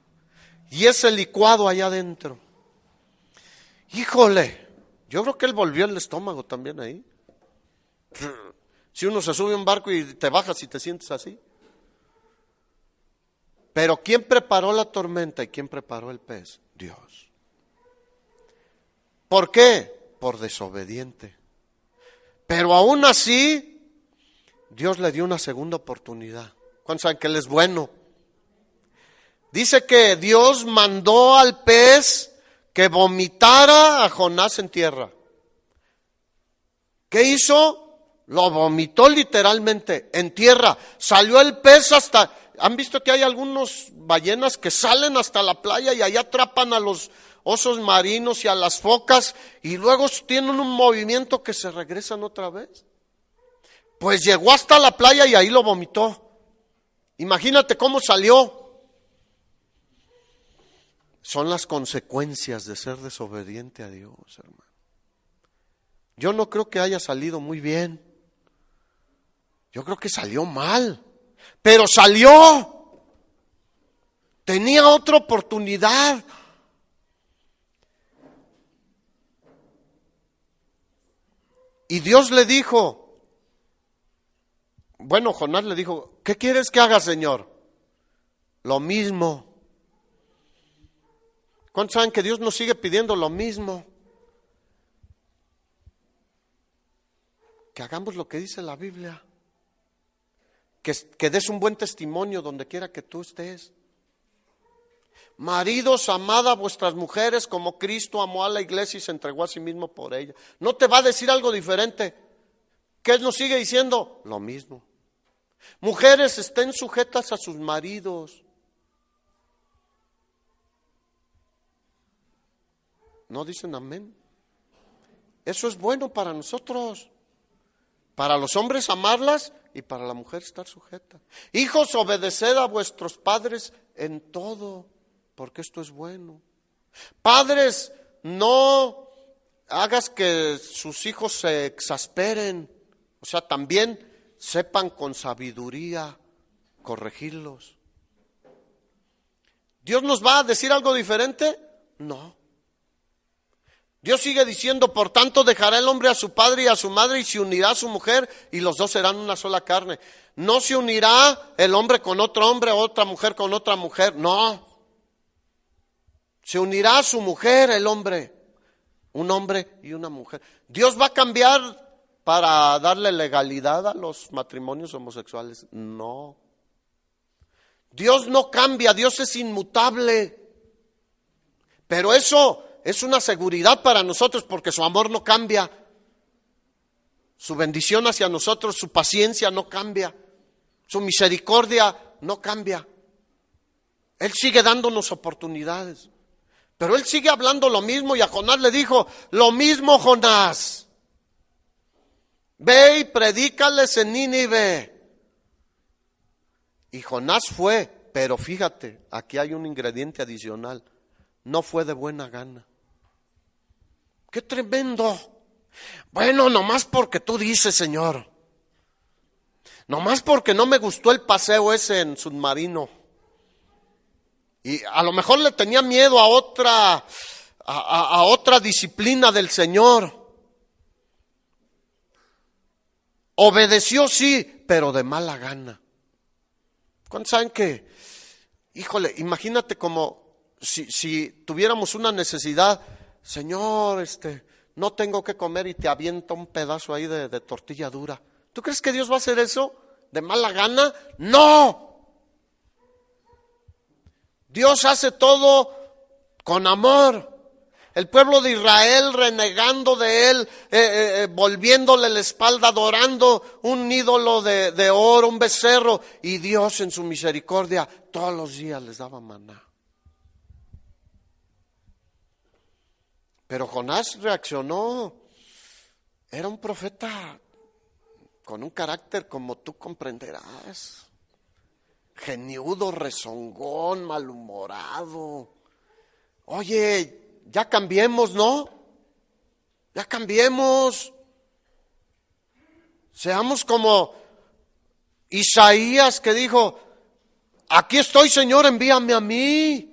Speaker 1: Y ese licuado allá adentro. Híjole, yo creo que él volvió el estómago también ahí. Si uno se sube a un barco y te bajas y te sientes así. Pero ¿quién preparó la tormenta y quién preparó el pez? Dios. ¿Por qué? Por desobediente. Pero aún así, Dios le dio una segunda oportunidad. ¿Cuántos saben que Él es bueno? Dice que Dios mandó al pez que vomitara a Jonás en tierra. ¿Qué hizo? Lo vomitó literalmente en tierra. Salió el pez hasta... ¿Han visto que hay algunos ballenas que salen hasta la playa y allá atrapan a los osos marinos y a las focas y luego tienen un movimiento que se regresan otra vez? Pues llegó hasta la playa y ahí lo vomitó. Imagínate cómo salió. Son las consecuencias de ser desobediente a Dios, hermano. Yo no creo que haya salido muy bien. Yo creo que salió mal. Pero salió. Tenía otra oportunidad. Y Dios le dijo, Jonás le dijo, ¿qué quieres que haga, Señor? Lo mismo. ¿Cuántos saben que Dios nos sigue pidiendo lo mismo? Que hagamos lo que dice la Biblia. Que des un buen testimonio donde quiera que tú estés. Maridos, amad a vuestras mujeres como Cristo amó a la iglesia y se entregó a sí mismo por ella. No te va a decir algo diferente. ¿Qué nos sigue diciendo? Lo mismo. Mujeres, estén sujetas a sus maridos. ¿No dicen amén? Eso es bueno para nosotros. Para los hombres amarlas y para la mujer estar sujeta. Hijos, obedeced a vuestros padres en todo, porque esto es bueno. Padres, no hagas que sus hijos se exasperen. O sea, también sepan con sabiduría corregirlos. ¿Dios nos va a decir algo diferente? No. Dios sigue diciendo, por tanto dejará el hombre a su padre y a su madre y se unirá a su mujer y los dos serán una sola carne. No se unirá el hombre con otro hombre o otra mujer con otra mujer, no. Se unirá a su mujer el hombre, un hombre y una mujer. ¿Dios va a cambiar para darle legalidad a los matrimonios homosexuales? No. Dios no cambia, Dios es inmutable. Pero eso es una seguridad para nosotros porque su amor no cambia. Su bendición hacia nosotros, su paciencia no cambia. Su misericordia no cambia. Él sigue dándonos oportunidades. Pero Él sigue hablando lo mismo y a Jonás le dijo, lo mismo Jonás. Ve y predícales en Nínive. Y Jonás fue, pero fíjate, aquí hay un ingrediente adicional. No fue de buena gana. ¡Qué tremendo! Bueno, nomás porque tú dices, Señor. Nomás porque no me gustó el paseo ese en submarino. Y a lo mejor le tenía miedo a otra disciplina del Señor. Obedeció, sí, pero de mala gana. ¿Cuántos saben que? Híjole, imagínate como si tuviéramos una necesidad. Señor, no tengo que comer y te avienta un pedazo ahí de tortilla dura. ¿Tú crees que Dios va a hacer eso de mala gana? ¡No! Dios hace todo con amor. El pueblo de Israel renegando de Él, volviéndole la espalda, adorando un ídolo de oro, un becerro. Y Dios en su misericordia todos los días les daba maná. Pero Jonás reaccionó. Era un profeta con un carácter como tú comprenderás. Geniudo, rezongón, malhumorado. Oye, ya cambiemos, ¿no? Ya cambiemos. Seamos como Isaías que dijo, aquí estoy, Señor, envíame a mí.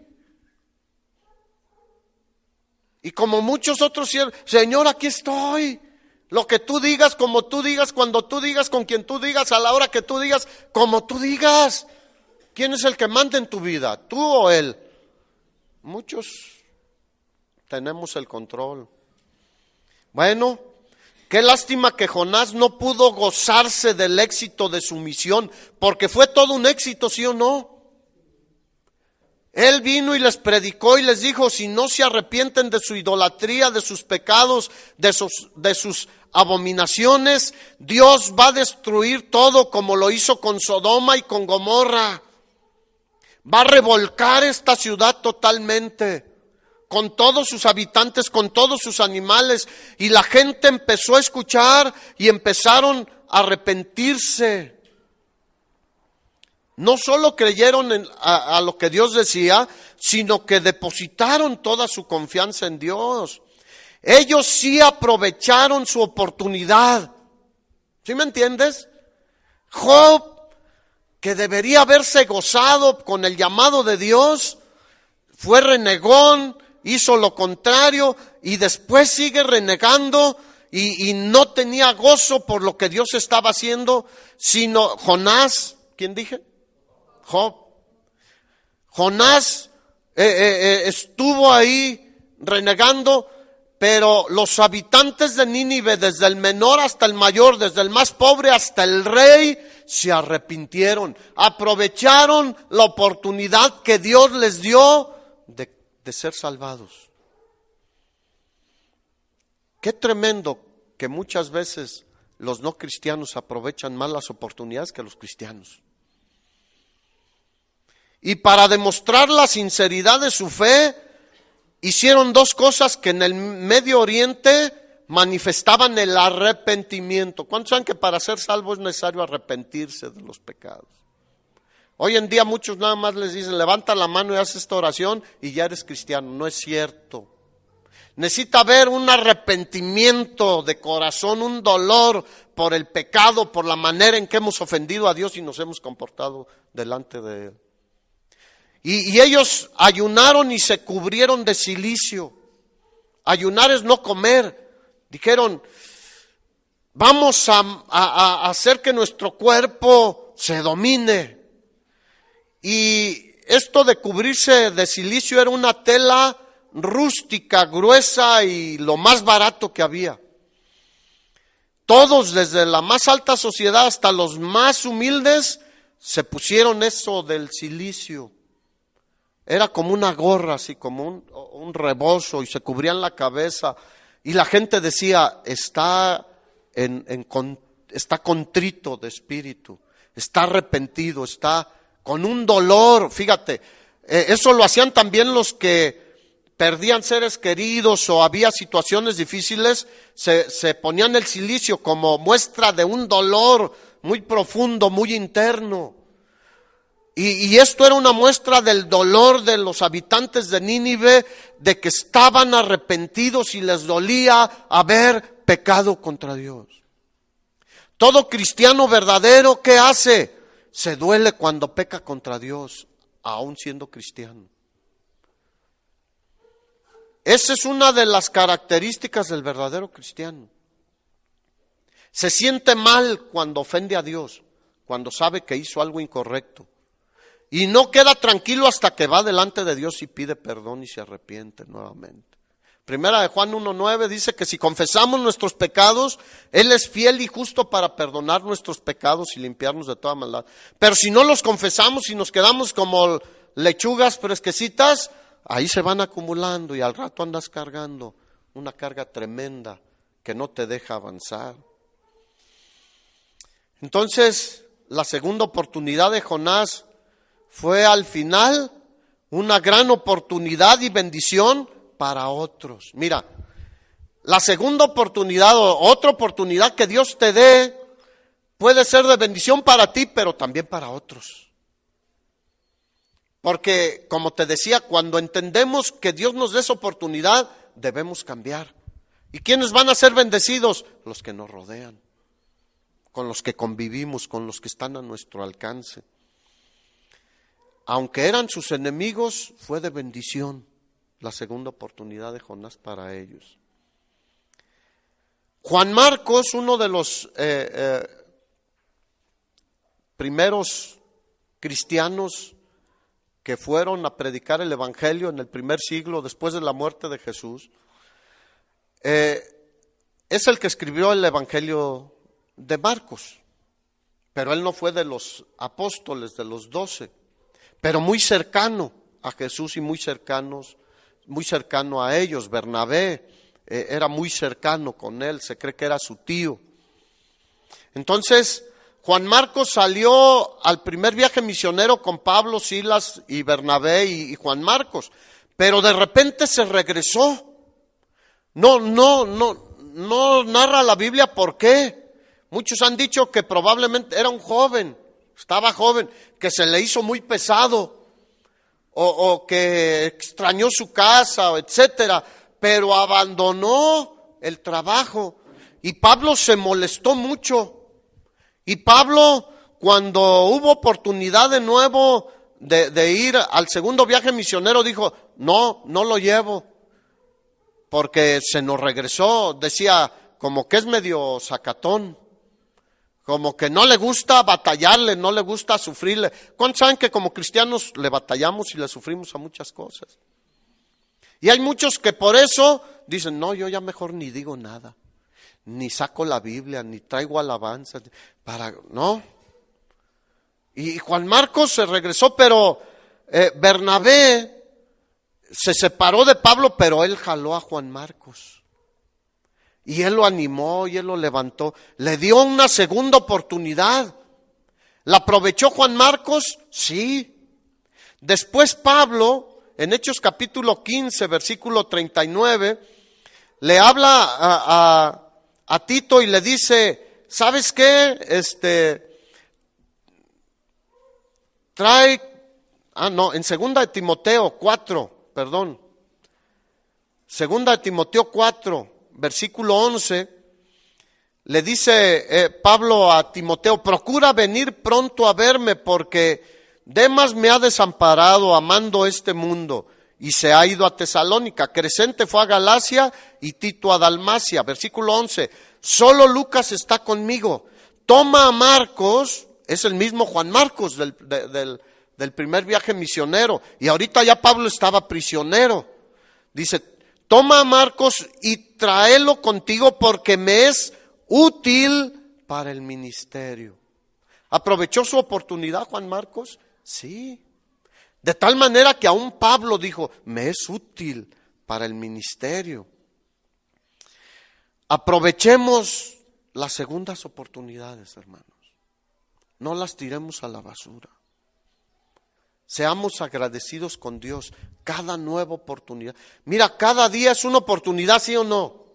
Speaker 1: Y como muchos otros siervos, Señor, aquí estoy. Lo que tú digas, como tú digas, cuando tú digas, con quien tú digas, a la hora que tú digas, como tú digas. ¿Quién es el que manda en tu vida? ¿Tú o Él? Muchos tenemos el control. Bueno, qué lástima que Jonás no pudo gozarse del éxito de su misión, porque fue todo un éxito, ¿sí o no? Él vino y les predicó y les dijo, si no se arrepienten de su idolatría, de sus pecados, de sus abominaciones, Dios va a destruir todo como lo hizo con Sodoma y con Gomorra. Va a revolcar esta ciudad totalmente, con todos sus habitantes, con todos sus animales. Y la gente empezó a escuchar y empezaron a arrepentirse. No solo creyeron a lo que Dios decía, sino que depositaron toda su confianza en Dios. Ellos sí aprovecharon su oportunidad. ¿Sí me entiendes? Job, que debería haberse gozado con el llamado de Dios, fue renegón, hizo lo contrario y después sigue renegando y no tenía gozo por lo que Dios estaba haciendo, sino Jonás, ¿quién dije? Job. Jonás estuvo ahí renegando, pero los habitantes de Nínive, desde el menor hasta el mayor, desde el más pobre hasta el rey, se arrepintieron, aprovecharon la oportunidad que Dios les dio de ser salvados. Qué tremendo que muchas veces los no cristianos aprovechan más las oportunidades que los cristianos. Y para demostrar la sinceridad de su fe, hicieron dos cosas que en el Medio Oriente manifestaban el arrepentimiento. ¿Cuántos saben que para ser salvo es necesario arrepentirse de los pecados? Hoy en día muchos nada más les dicen, levanta la mano y haz esta oración y ya eres cristiano. No es cierto. Necesita haber un arrepentimiento de corazón, un dolor por el pecado, por la manera en que hemos ofendido a Dios y nos hemos comportado delante de Él. Y ellos ayunaron y se cubrieron de cilicio. Ayunar es no comer. Dijeron, vamos a hacer que nuestro cuerpo se domine. Y esto de cubrirse de cilicio era una tela rústica, gruesa y lo más barato que había. Todos, desde la más alta sociedad hasta los más humildes, se pusieron eso del cilicio. Era como una gorra, así como un rebozo, y se cubrían la cabeza. Y la gente decía, está contrito de espíritu, está arrepentido, está con un dolor. Fíjate, eso lo hacían también los que perdían seres queridos o había situaciones difíciles, se ponían el cilicio como muestra de un dolor muy profundo, muy interno. Y esto era una muestra del dolor de los habitantes de Nínive, de que estaban arrepentidos y les dolía haber pecado contra Dios. Todo cristiano verdadero, ¿qué hace? Se duele cuando peca contra Dios, aún siendo cristiano. Esa es una de las características del verdadero cristiano. Se siente mal cuando ofende a Dios, cuando sabe que hizo algo incorrecto. Y no queda tranquilo hasta que va delante de Dios y pide perdón y se arrepiente nuevamente. Primera de Juan 1:9 dice que si confesamos nuestros pecados, Él es fiel y justo para perdonar nuestros pecados y limpiarnos de toda maldad. Pero si no los confesamos y nos quedamos como lechugas fresquecitas, ahí se van acumulando y al rato andas cargando una carga tremenda que no te deja avanzar. Entonces, la segunda oportunidad de Jonás fue al final una gran oportunidad y bendición para otros. Mira, la segunda oportunidad o otra oportunidad que Dios te dé puede ser de bendición para ti, pero también para otros. Porque, como te decía, cuando entendemos que Dios nos dé esa oportunidad, debemos cambiar. ¿Y quiénes van a ser bendecidos? Los que nos rodean, con los que convivimos, con los que están a nuestro alcance. Aunque eran sus enemigos, fue de bendición la segunda oportunidad de Jonás para ellos. Juan Marcos, uno de los primeros cristianos que fueron a predicar el Evangelio en el primer siglo después de la muerte de Jesús, es el que escribió el Evangelio de Marcos, pero él no fue de los apóstoles, de los 12, pero muy cercano a Jesús y muy cercano a ellos. Bernabé era muy cercano con él, se cree que era su tío. Entonces, Juan Marcos salió al primer viaje misionero con Pablo, Silas y Bernabé y Juan Marcos, pero de repente se regresó. No narra la Biblia por qué. Muchos han dicho que probablemente era un joven, estaba joven, que se le hizo muy pesado, o que extrañó su casa, etcétera, pero abandonó el trabajo. Y Pablo se molestó mucho. Y Pablo, cuando hubo oportunidad de nuevo de ir al segundo viaje misionero, dijo, no lo llevo, porque se nos regresó. Decía, como que es medio sacatón, como que no le gusta batallarle, no le gusta sufrirle. ¿Cuántos saben que como cristianos le batallamos y le sufrimos a muchas cosas? Y hay muchos que por eso dicen, no, yo ya mejor ni digo nada, ni saco la Biblia, ni traigo alabanza, ¿no? Y Juan Marcos se regresó, pero Bernabé se separó de Pablo, pero él jaló a Juan Marcos. Y él lo animó y él lo levantó. Le dio una segunda oportunidad. ¿La aprovechó Juan Marcos? Sí. Después Pablo, en Hechos capítulo 15, versículo 39, le habla a Tito y le dice, ¿sabes qué? En segunda de Timoteo 4, perdón. Segunda de Timoteo 4, versículo 11, le dice Pablo a Timoteo, procura venir pronto a verme porque Demas me ha desamparado amando este mundo y se ha ido a Tesalónica. Crescente fue a Galacia y Tito a Dalmacia. Versículo 11, solo Lucas está conmigo. Toma a Marcos, es el mismo Juan Marcos del primer viaje misionero, y ahorita ya Pablo estaba prisionero. Dice, toma a Marcos y tráelo contigo porque me es útil para el ministerio. ¿Aprovechó su oportunidad Juan Marcos? Sí. De tal manera que aún Pablo dijo, me es útil para el ministerio. Aprovechemos las segundas oportunidades, hermanos. No las tiremos a la basura. Seamos agradecidos con Dios cada nueva oportunidad. Mira, cada día es una oportunidad, ¿sí o no?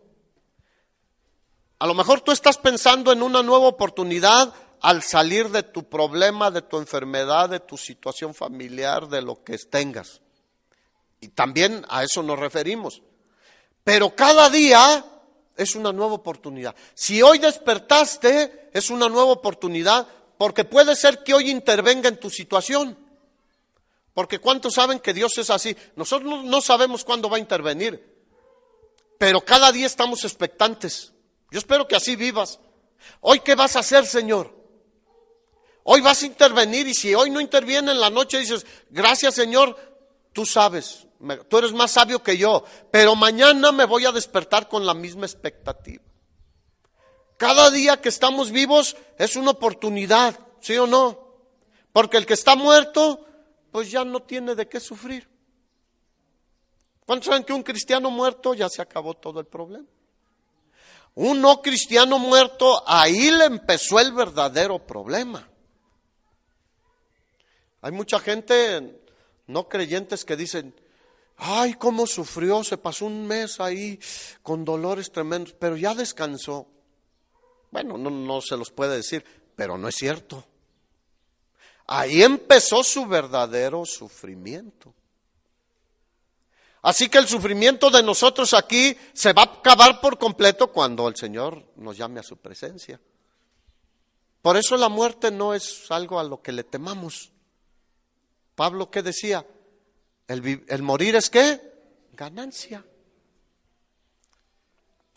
Speaker 1: A lo mejor tú estás pensando en una nueva oportunidad al salir de tu problema, de tu enfermedad, de tu situación familiar, de lo que tengas. Y también a eso nos referimos. Pero cada día es una nueva oportunidad. Si hoy despertaste, es una nueva oportunidad, porque puede ser que hoy intervenga en tu situación. Porque ¿cuántos saben que Dios es así? Nosotros no sabemos cuándo va a intervenir, pero cada día estamos expectantes. Yo espero que así vivas. ¿Hoy qué vas a hacer, Señor? Hoy vas a intervenir, y si hoy no interviene en la noche dices, gracias, Señor, tú sabes, tú eres más sabio que yo, pero mañana me voy a despertar con la misma expectativa. Cada día que estamos vivos es una oportunidad, ¿sí o no? Porque el que está muerto, pues ya no tiene de qué sufrir. ¿Cuántos saben que un cristiano muerto ya se acabó todo el problema? Un no cristiano muerto, ahí le empezó el verdadero problema. Hay mucha gente no creyentes que dicen, ay, cómo sufrió, se pasó un mes ahí con dolores tremendos, pero ya descansó. Bueno, no se los puede decir, pero no es cierto. Ahí empezó su verdadero sufrimiento. Así que el sufrimiento de nosotros aquí se va a acabar por completo cuando el Señor nos llame a su presencia. Por eso la muerte no es algo a lo que le temamos. Pablo, ¿qué decía? El morir es ¿qué? Ganancia.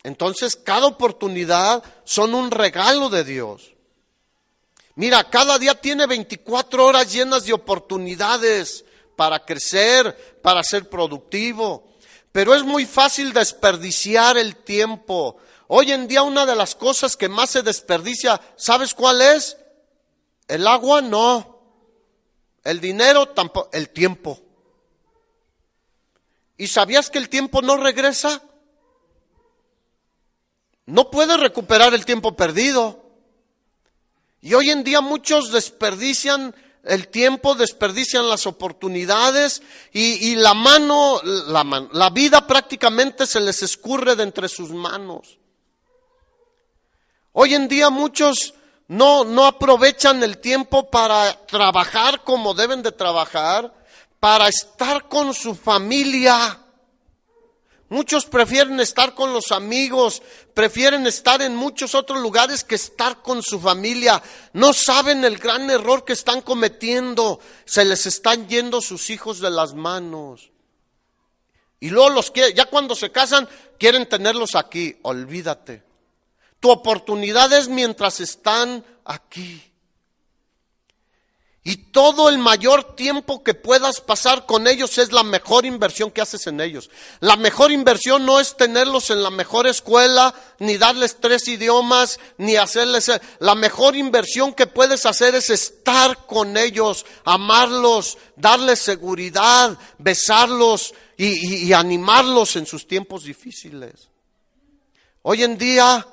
Speaker 1: Entonces, cada oportunidad son un regalo de Dios. Mira, cada día tiene 24 horas llenas de oportunidades para crecer, para ser productivo. Pero es muy fácil desperdiciar el tiempo. Hoy en día una de las cosas que más se desperdicia, ¿sabes cuál es? El agua no. El dinero tampoco, el tiempo. ¿Y sabías que el tiempo no regresa? No puedes recuperar el tiempo perdido. Y hoy en día muchos desperdician el tiempo, desperdician las oportunidades y la vida prácticamente se les escurre de entre sus manos. Hoy en día muchos no aprovechan el tiempo para trabajar como deben de trabajar, para estar con su familia. Muchos prefieren estar con los amigos, prefieren estar en muchos otros lugares que estar con su familia. No saben el gran error que están cometiendo. Se les están yendo sus hijos de las manos. Y luego ya cuando se casan, quieren tenerlos aquí. Olvídate. Tu oportunidad es mientras están aquí. Y todo el mayor tiempo que puedas pasar con ellos es la mejor inversión que haces en ellos. La mejor inversión no es tenerlos en la mejor escuela, ni darles 3 idiomas, ni hacerles... La mejor inversión que puedes hacer es estar con ellos, amarlos, darles seguridad, besarlos y animarlos en sus tiempos difíciles. Hoy en día,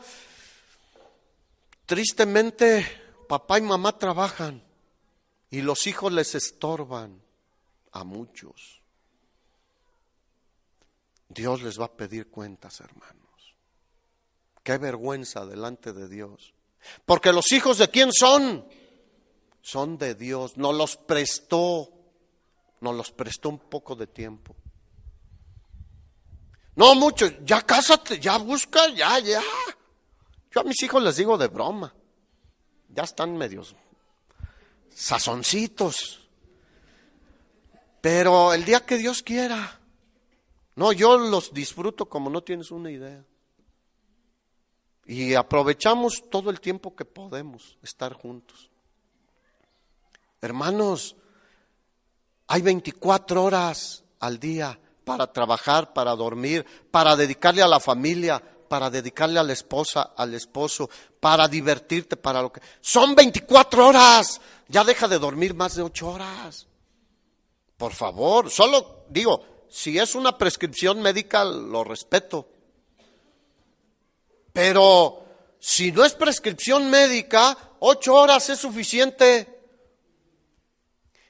Speaker 1: tristemente, papá y mamá trabajan. Y los hijos les estorban a muchos. Dios les va a pedir cuentas, hermanos. Qué vergüenza delante de Dios. Porque los hijos ¿de quién son? Son de Dios. Nos los prestó un poco de tiempo. No mucho, ya cásate, ya busca, ya. Yo a mis hijos les digo de broma. Ya están medios sazoncitos, pero el día que Dios quiera, no, yo los disfruto como no tienes una idea, y aprovechamos todo el tiempo que podemos estar juntos. Hermanos, hay 24 horas al día para trabajar, para dormir, para dedicarle a la familia, para dedicarle a la esposa, al esposo, para divertirte, para lo que... Son 24 horas. Ya deja de dormir más de 8 horas. Por favor, solo digo, si es una prescripción médica, lo respeto. Pero si no es prescripción médica, 8 horas es suficiente.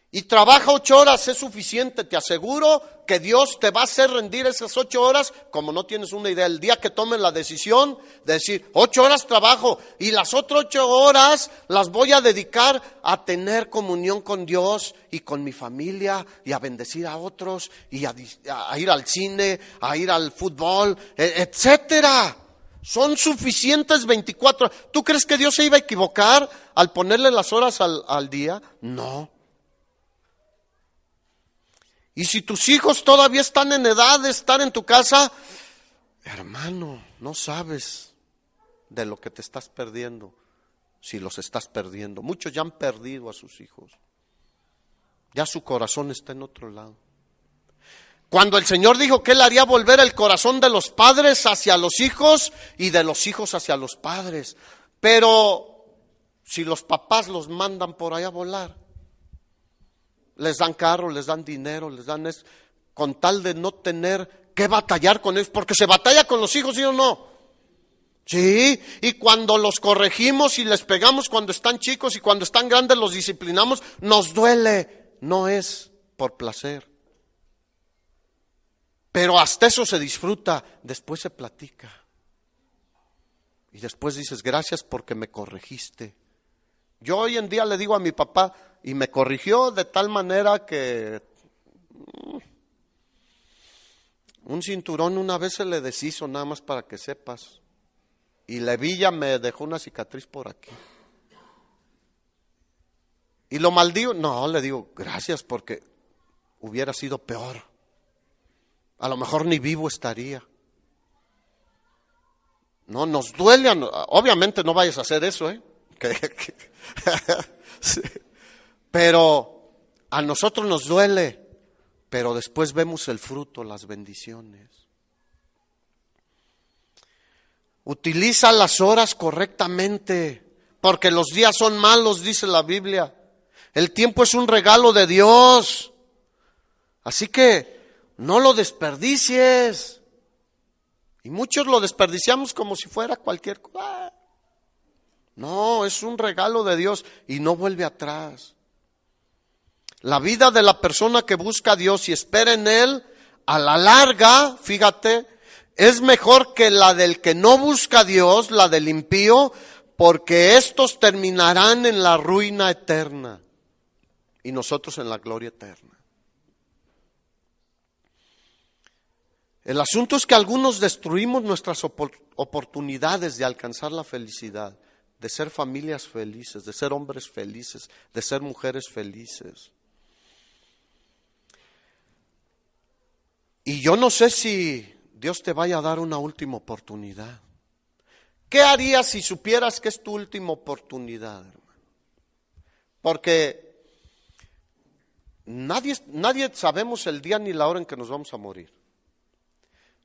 Speaker 1: Y trabaja 8 horas es suficiente. Te aseguro que Dios te va a hacer rendir esas 8 horas como no tienes una idea. El día que tomen la decisión de decir 8 horas trabajo y las otras 8 horas las voy a dedicar a tener comunión con Dios y con mi familia y a bendecir a otros y a ir al cine, a ir al fútbol, etcétera. Son suficientes 24 horas. ¿Tú crees que Dios se iba a equivocar al ponerle las horas al día? No. Y si tus hijos todavía están en edad de estar en tu casa, hermano, no sabes de lo que te estás perdiendo, si los estás perdiendo. Muchos ya han perdido a sus hijos. Ya su corazón está en otro lado. Cuando el Señor dijo que Él haría volver el corazón de los padres hacia los hijos y de los hijos hacia los padres. Pero si los papás los mandan por allá a volar, les dan carro, les dan dinero, les dan eso, con tal de no tener que batallar con ellos, porque se batalla con los hijos, ¿sí o no? Sí, y cuando los corregimos y les pegamos cuando están chicos y cuando están grandes los disciplinamos, nos duele, no es por placer. Pero hasta eso se disfruta, después se platica. Y después dices, gracias porque me corregiste. Yo hoy en día le digo a mi papá, y me corrigió de tal manera que un cinturón una vez se le deshizo, nada más para que sepas. Y la hebilla me dejó una cicatriz por aquí. Y lo maldigo, no, le digo, gracias porque hubiera sido peor. A lo mejor ni vivo estaría. No, nos duele, obviamente no vayas a hacer eso, Sí. Pero a nosotros nos duele, pero después vemos el fruto, las bendiciones. Utiliza las horas correctamente, porque los días son malos, dice la Biblia. El tiempo es un regalo de Dios. Así que no lo desperdicies. Y muchos lo desperdiciamos como si fuera cualquier cosa. No, es un regalo de Dios y no vuelve atrás. La vida de la persona que busca a Dios y espera en Él, a la larga, fíjate, es mejor que la del que no busca a Dios, la del impío, porque estos terminarán en la ruina eterna y nosotros en la gloria eterna. El asunto es que algunos destruimos nuestras oportunidades de alcanzar la felicidad, de ser familias felices, de ser hombres felices, de ser mujeres felices. Y yo no sé si Dios te vaya a dar una última oportunidad. ¿Qué harías si supieras que es tu última oportunidad, hermano? Porque nadie sabemos el día ni la hora en que nos vamos a morir.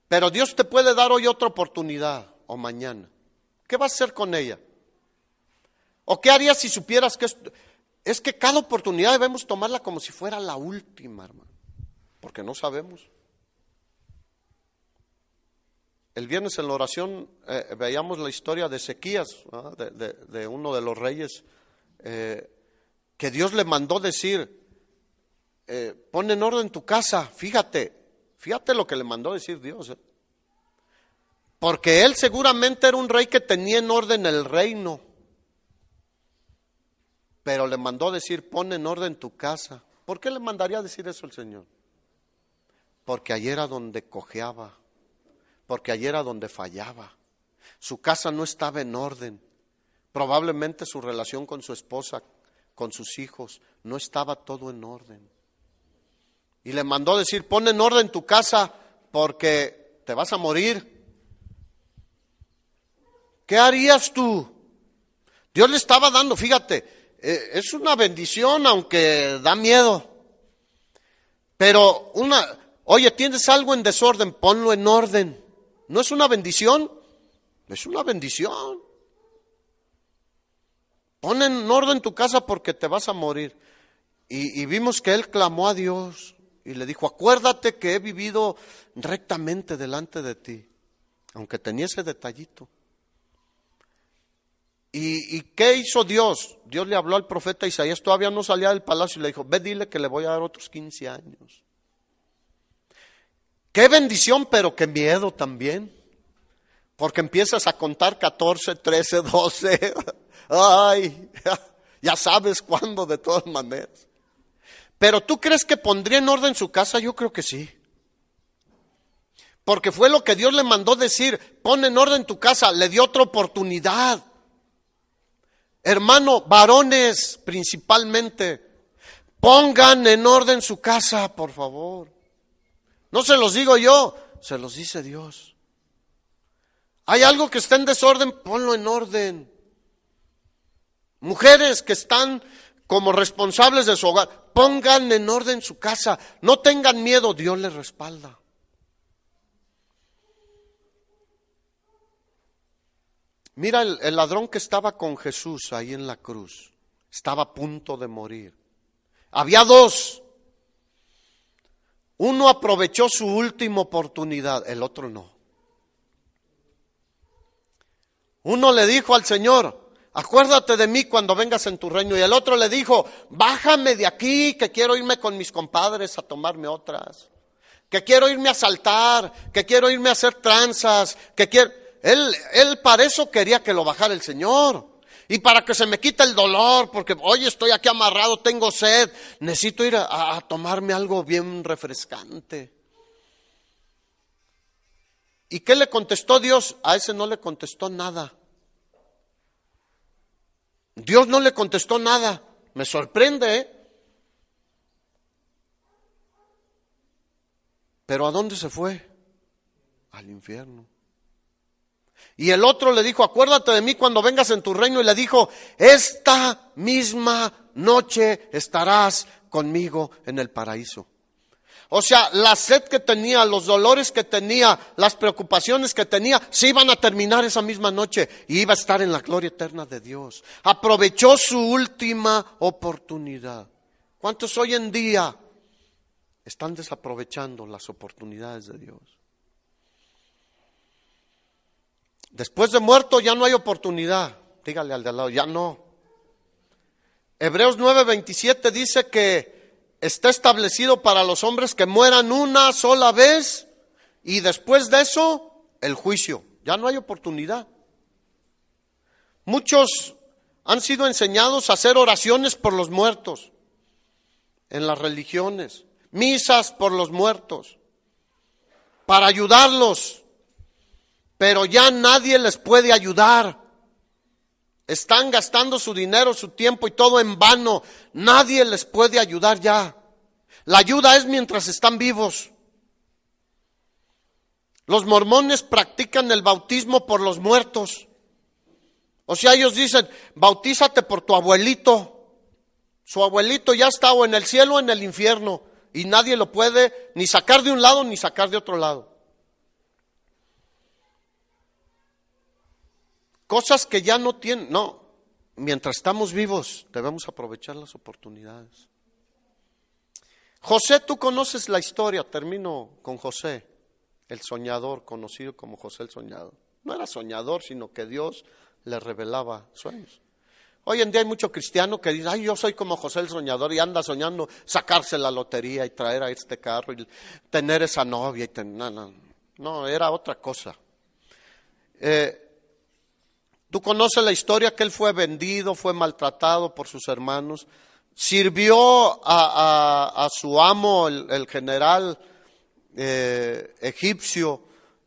Speaker 1: Pero Dios te puede dar hoy otra oportunidad o mañana. ¿Qué vas a hacer con ella? ¿O qué harías si supieras que es que cada oportunidad debemos tomarla como si fuera la última, hermano? Porque no sabemos. El viernes en la oración veíamos la historia de Ezequías, ¿no? de uno de los reyes, que Dios le mandó decir, pon en orden tu casa. Fíjate lo que le mandó decir Dios. Porque él seguramente era un rey que tenía en orden el reino. Pero le mandó decir, pon en orden tu casa. ¿Por qué le mandaría decir eso el Señor? Porque allí era donde cojeaba. Porque allí era donde fallaba. Su casa no estaba en orden. Probablemente su relación con su esposa, con sus hijos, no estaba todo en orden. Y le mandó decir, pon en orden tu casa porque te vas a morir. ¿Qué harías tú? Dios le estaba dando, fíjate, es una bendición aunque da miedo. Pero oye, tienes algo en desorden, ponlo en orden. ¿No es una bendición? Es una bendición. Pon en orden tu casa porque te vas a morir. Y vimos que él clamó a Dios y le dijo, acuérdate que he vivido rectamente delante de ti, aunque tenía ese detallito. ¿Y qué hizo Dios? Dios le habló al profeta Isaías, todavía no salía del palacio y le dijo, ve dile que le voy a dar otros 15 años. Qué bendición, pero qué miedo también. Porque empiezas a contar 14, 13, 12. Ay, ya sabes cuándo de todas maneras. Pero ¿tú crees que pondría en orden su casa? Yo creo que sí. Porque fue lo que Dios le mandó decir, pon en orden tu casa, le dio otra oportunidad. Hermano, varones principalmente, pongan en orden su casa, por favor. No se los digo yo, se los dice Dios. Hay algo que está en desorden, ponlo en orden. Mujeres que están como responsables de su hogar, pongan en orden su casa. No tengan miedo, Dios les respalda. Mira el ladrón que estaba con Jesús ahí en la cruz. Estaba a punto de morir. Había dos. Uno aprovechó su última oportunidad, el otro no. Uno le dijo al Señor, acuérdate de mí cuando vengas en tu reino. Y el otro le dijo, bájame de aquí, que quiero irme con mis compadres a tomarme otras. Que quiero irme a saltar, que quiero irme a hacer tranzas, que quiero... Él para eso quería que lo bajara el Señor. Y para que se me quite el dolor, porque hoy estoy aquí amarrado, tengo sed, necesito ir a tomarme algo bien refrescante. ¿Y qué le contestó Dios? A ese no le contestó nada. Dios no le contestó nada. Me sorprende, ¿eh? Pero ¿a dónde se fue? Al infierno. Y el otro le dijo, acuérdate de mí cuando vengas en tu reino. Y le dijo, esta misma noche estarás conmigo en el paraíso. O sea, la sed que tenía, los dolores que tenía, las preocupaciones que tenía, se iban a terminar esa misma noche y iba a estar en la gloria eterna de Dios. Aprovechó su última oportunidad. ¿Cuántos hoy en día están desaprovechando las oportunidades de Dios? Después de muerto ya no hay oportunidad. Dígale al de al lado, ya no. Hebreos 9:27 dice que está establecido para los hombres que mueran una sola vez y después de eso el juicio. Ya no hay oportunidad. Muchos han sido enseñados a hacer oraciones por los muertos en las religiones, misas por los muertos, para ayudarlos. Pero ya nadie les puede ayudar. Están gastando su dinero, su tiempo y todo en vano. Nadie les puede ayudar ya. La ayuda es mientras están vivos. Los mormones practican el bautismo por los muertos. O sea, ellos dicen, bautízate por tu abuelito. Su abuelito ya está o en el cielo o en el infierno. Y nadie lo puede ni sacar de un lado ni sacar de otro lado. Cosas que ya no tienen, no. Mientras estamos vivos debemos aprovechar las oportunidades. José, tú conoces la historia, termino con José, el soñador, conocido como José el soñador. No era soñador, sino que Dios le revelaba sueños. Hoy en día hay mucho cristiano que dice, ay, yo soy como José el soñador, y anda soñando sacarse la lotería y traer a este carro y tener esa novia. No, era otra cosa. Tú conoces la historia que él fue vendido, fue maltratado por sus hermanos. Sirvió a su amo, el general egipcio,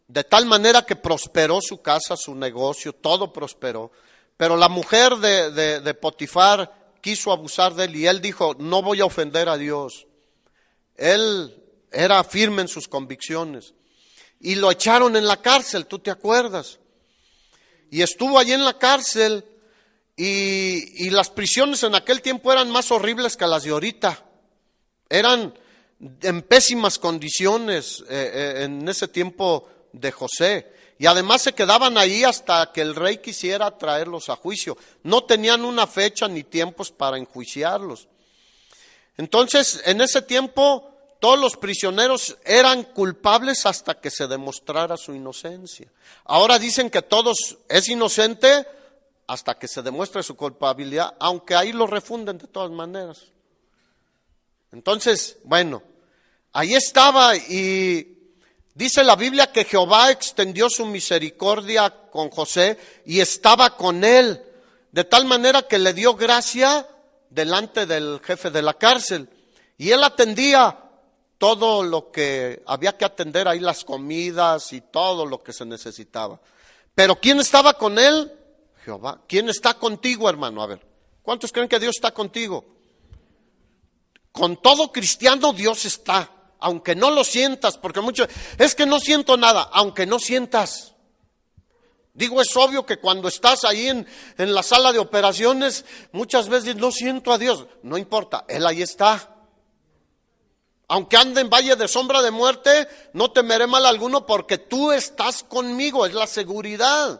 Speaker 1: de tal manera que prosperó su casa, su negocio, todo prosperó. Pero la mujer de Potifar quiso abusar de él y él dijo, no voy a ofender a Dios. Él era firme en sus convicciones. Y lo echaron en la cárcel, ¿tú te acuerdas? Y estuvo allí en la cárcel. Y las prisiones en aquel tiempo eran más horribles que las de ahorita. Eran en pésimas condiciones en ese tiempo de José. Y además se quedaban ahí hasta que el rey quisiera traerlos a juicio. No tenían una fecha ni tiempos para enjuiciarlos. Entonces, en ese tiempo, todos los prisioneros eran culpables hasta que se demostrara su inocencia. Ahora dicen que todos es inocente hasta que se demuestre su culpabilidad, aunque ahí lo refunden de todas maneras. Entonces, bueno, ahí estaba y dice la Biblia que Jehová extendió su misericordia con José y estaba con él, de tal manera que le dio gracia delante del jefe de la cárcel. Y él atendía todo lo que había que atender ahí, las comidas y todo lo que se necesitaba. Pero ¿quién estaba con él? Jehová. ¿Quién está contigo, hermano? A ver, ¿cuántos creen que Dios está contigo? Con todo cristiano Dios está, aunque no lo sientas, porque muchos, es que no siento nada, aunque no sientas. Digo, es obvio que cuando estás ahí en la sala de operaciones, muchas veces no siento a Dios. No importa, Él ahí está. Aunque ande en valle de sombra de muerte, no temeré mal alguno porque tú estás conmigo, es la seguridad.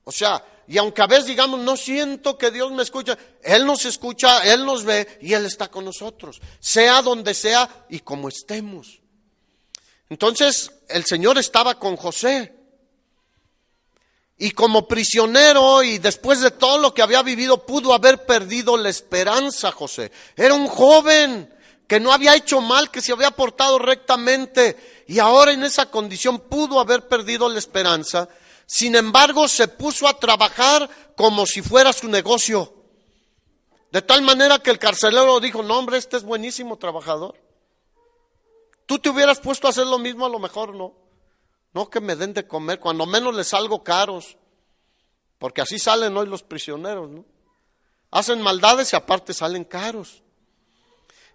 Speaker 1: O sea, y aunque a veces digamos, no siento que Dios me escucha, Él nos escucha, Él nos ve y Él está con nosotros, sea donde sea y como estemos. Entonces, el Señor estaba con José. Y como prisionero y después de todo lo que había vivido, pudo haber perdido la esperanza José. Era un joven que no había hecho mal, que se había portado rectamente y ahora en esa condición pudo haber perdido la esperanza. Sin embargo, se puso a trabajar como si fuera su negocio. De tal manera que el carcelero dijo, no hombre, este es buenísimo trabajador. Tú te hubieras puesto a hacer lo mismo, a lo mejor no. No que me den de comer, cuando menos les salgo caros. Porque así salen hoy los prisioneros, ¿no? Hacen maldades y aparte salen caros.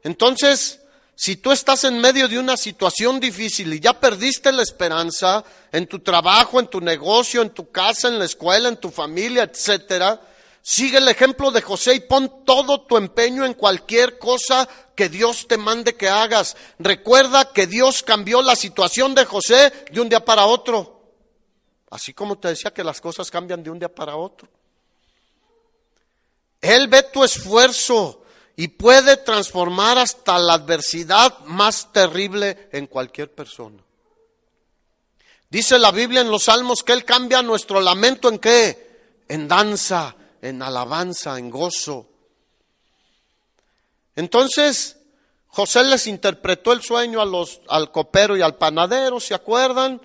Speaker 1: Entonces, si tú estás en medio de una situación difícil y ya perdiste la esperanza en tu trabajo, en tu negocio, en tu casa, en la escuela, en tu familia, etcétera, sigue el ejemplo de José y pon todo tu empeño en cualquier cosa que Dios te mande que hagas. Recuerda que Dios cambió la situación de José de un día para otro. Así como te decía que las cosas cambian de un día para otro. Él ve tu esfuerzo y puede transformar hasta la adversidad más terrible en cualquier persona. Dice la Biblia en los Salmos que Él cambia nuestro lamento ¿en qué? En danza, en alabanza, en gozo. Entonces, José les interpretó el sueño al copero y al panadero, ¿se acuerdan?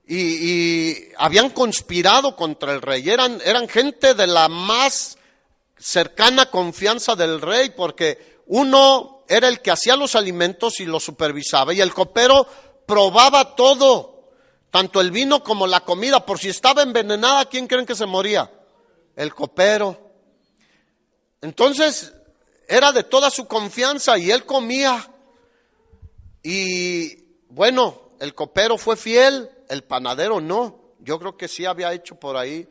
Speaker 1: Y habían conspirado contra el rey. Eran gente de la más cercana confianza del rey, porque uno era el que hacía los alimentos y los supervisaba, y el copero probaba todo, tanto el vino como la comida, por si estaba envenenada, ¿quién creen que se moría? El copero. Entonces, era de toda su confianza y él comía. Y bueno, el copero fue fiel, el panadero no. Yo creo que sí había hecho por ahí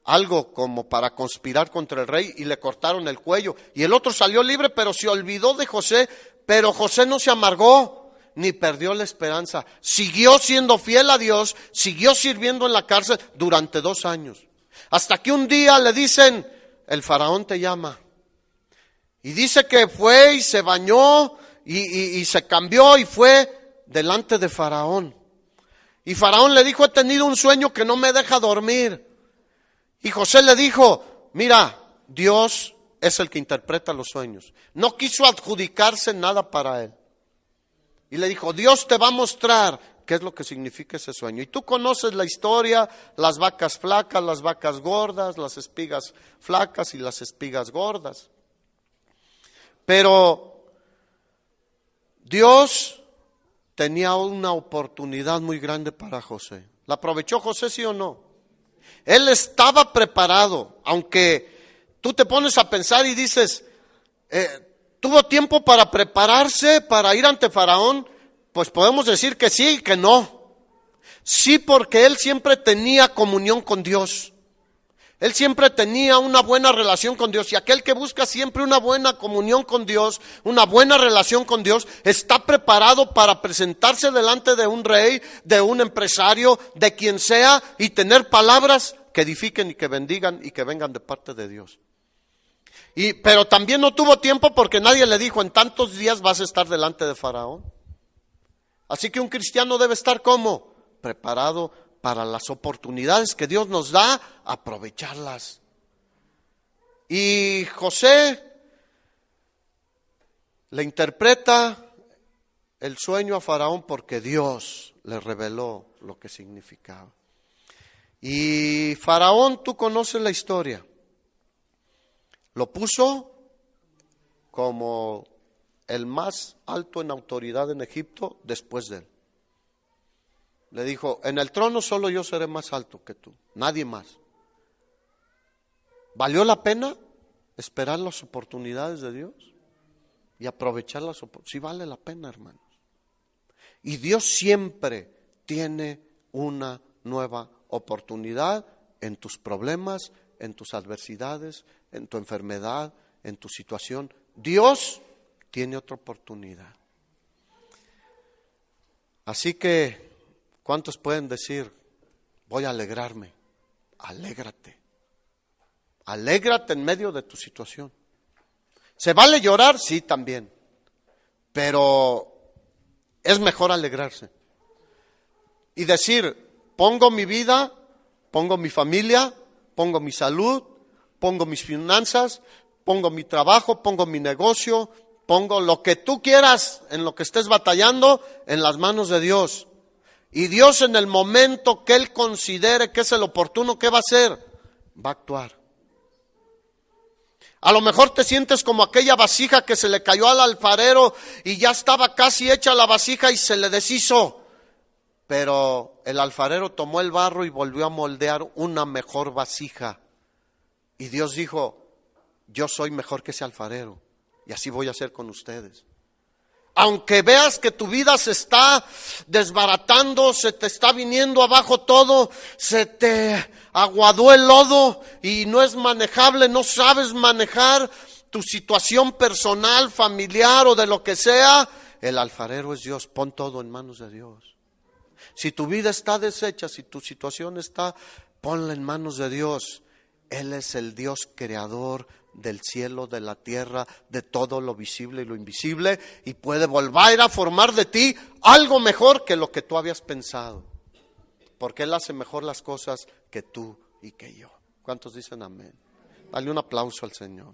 Speaker 1: algo como para conspirar contra el rey y le cortaron el cuello. Y el otro salió libre, pero se olvidó de José. Pero José no se amargó ni perdió la esperanza. Siguió siendo fiel a Dios, siguió sirviendo en la cárcel durante 2 años. Hasta que un día le dicen, el faraón te llama. Y dice que fue y se bañó y se cambió y fue delante de Faraón. Y Faraón le dijo, he tenido un sueño que no me deja dormir. Y José le dijo, mira, Dios es el que interpreta los sueños. No quiso adjudicarse nada para él. Y le dijo, Dios te va a mostrar qué es lo que significa ese sueño. Y tú conoces la historia, las vacas flacas, las vacas gordas, las espigas flacas y las espigas gordas. Pero Dios tenía una oportunidad muy grande para José. ¿La aprovechó José, sí o no? Él estaba preparado, aunque tú te pones a pensar y dices, ¿tuvo tiempo para prepararse, para ir ante Faraón? Pues podemos decir que sí y que no. Sí, porque él siempre tenía comunión con Dios. Él siempre tenía una buena relación con Dios. Y aquel que busca siempre una buena comunión con Dios, una buena relación con Dios, está preparado para presentarse delante de un rey, de un empresario, de quien sea, y tener palabras que edifiquen y que bendigan y que vengan de parte de Dios. Pero también no tuvo tiempo porque nadie le dijo, en tantos días vas a estar delante de Faraón. Así que un cristiano debe estar ¿cómo? Preparado para las oportunidades que Dios nos da, aprovecharlas. Y José le interpreta el sueño a Faraón porque Dios le reveló lo que significaba. Y Faraón, tú conoces la historia, lo puso como el más alto en autoridad en Egipto después de él. Le dijo, en el trono solo yo seré más alto que tú, nadie más. ¿Valió la pena esperar las oportunidades de Dios y aprovechar las oportunidades? Sí vale la pena, hermanos. Y Dios siempre tiene una nueva oportunidad en tus problemas, en tus adversidades, en tu enfermedad, en tu situación. Dios tiene otra oportunidad. Así que, ¿cuántos pueden decir, voy a alegrarme? Alégrate. Alégrate en medio de tu situación. ¿Se vale llorar? Sí, también. Pero es mejor alegrarse. Y decir, pongo mi vida, pongo mi familia, pongo mi salud, pongo mis finanzas, pongo mi trabajo, pongo mi negocio, pongo lo que tú quieras en lo que estés batallando en las manos de Dios. Y Dios en el momento que Él considere que es el oportuno, ¿qué va a hacer? Va a actuar. A lo mejor te sientes como aquella vasija que se le cayó al alfarero y ya estaba casi hecha la vasija y se le deshizo. Pero el alfarero tomó el barro y volvió a moldear una mejor vasija. Y Dios dijo, yo soy mejor que ese alfarero y así voy a hacer con ustedes. Aunque veas que tu vida se está desbaratando, se te está viniendo abajo todo, se te aguadó el lodo y no es manejable, no sabes manejar tu situación personal, familiar o de lo que sea, el alfarero es Dios, pon todo en manos de Dios. Si tu vida está deshecha, si tu situación está, ponla en manos de Dios. Él es el Dios creador del cielo, de la tierra, de todo lo visible y lo invisible, y puede volver a formar de ti algo mejor que lo que tú habías pensado, porque Él hace mejor las cosas que tú y que yo. ¿Cuántos dicen amén? Dale un aplauso al Señor.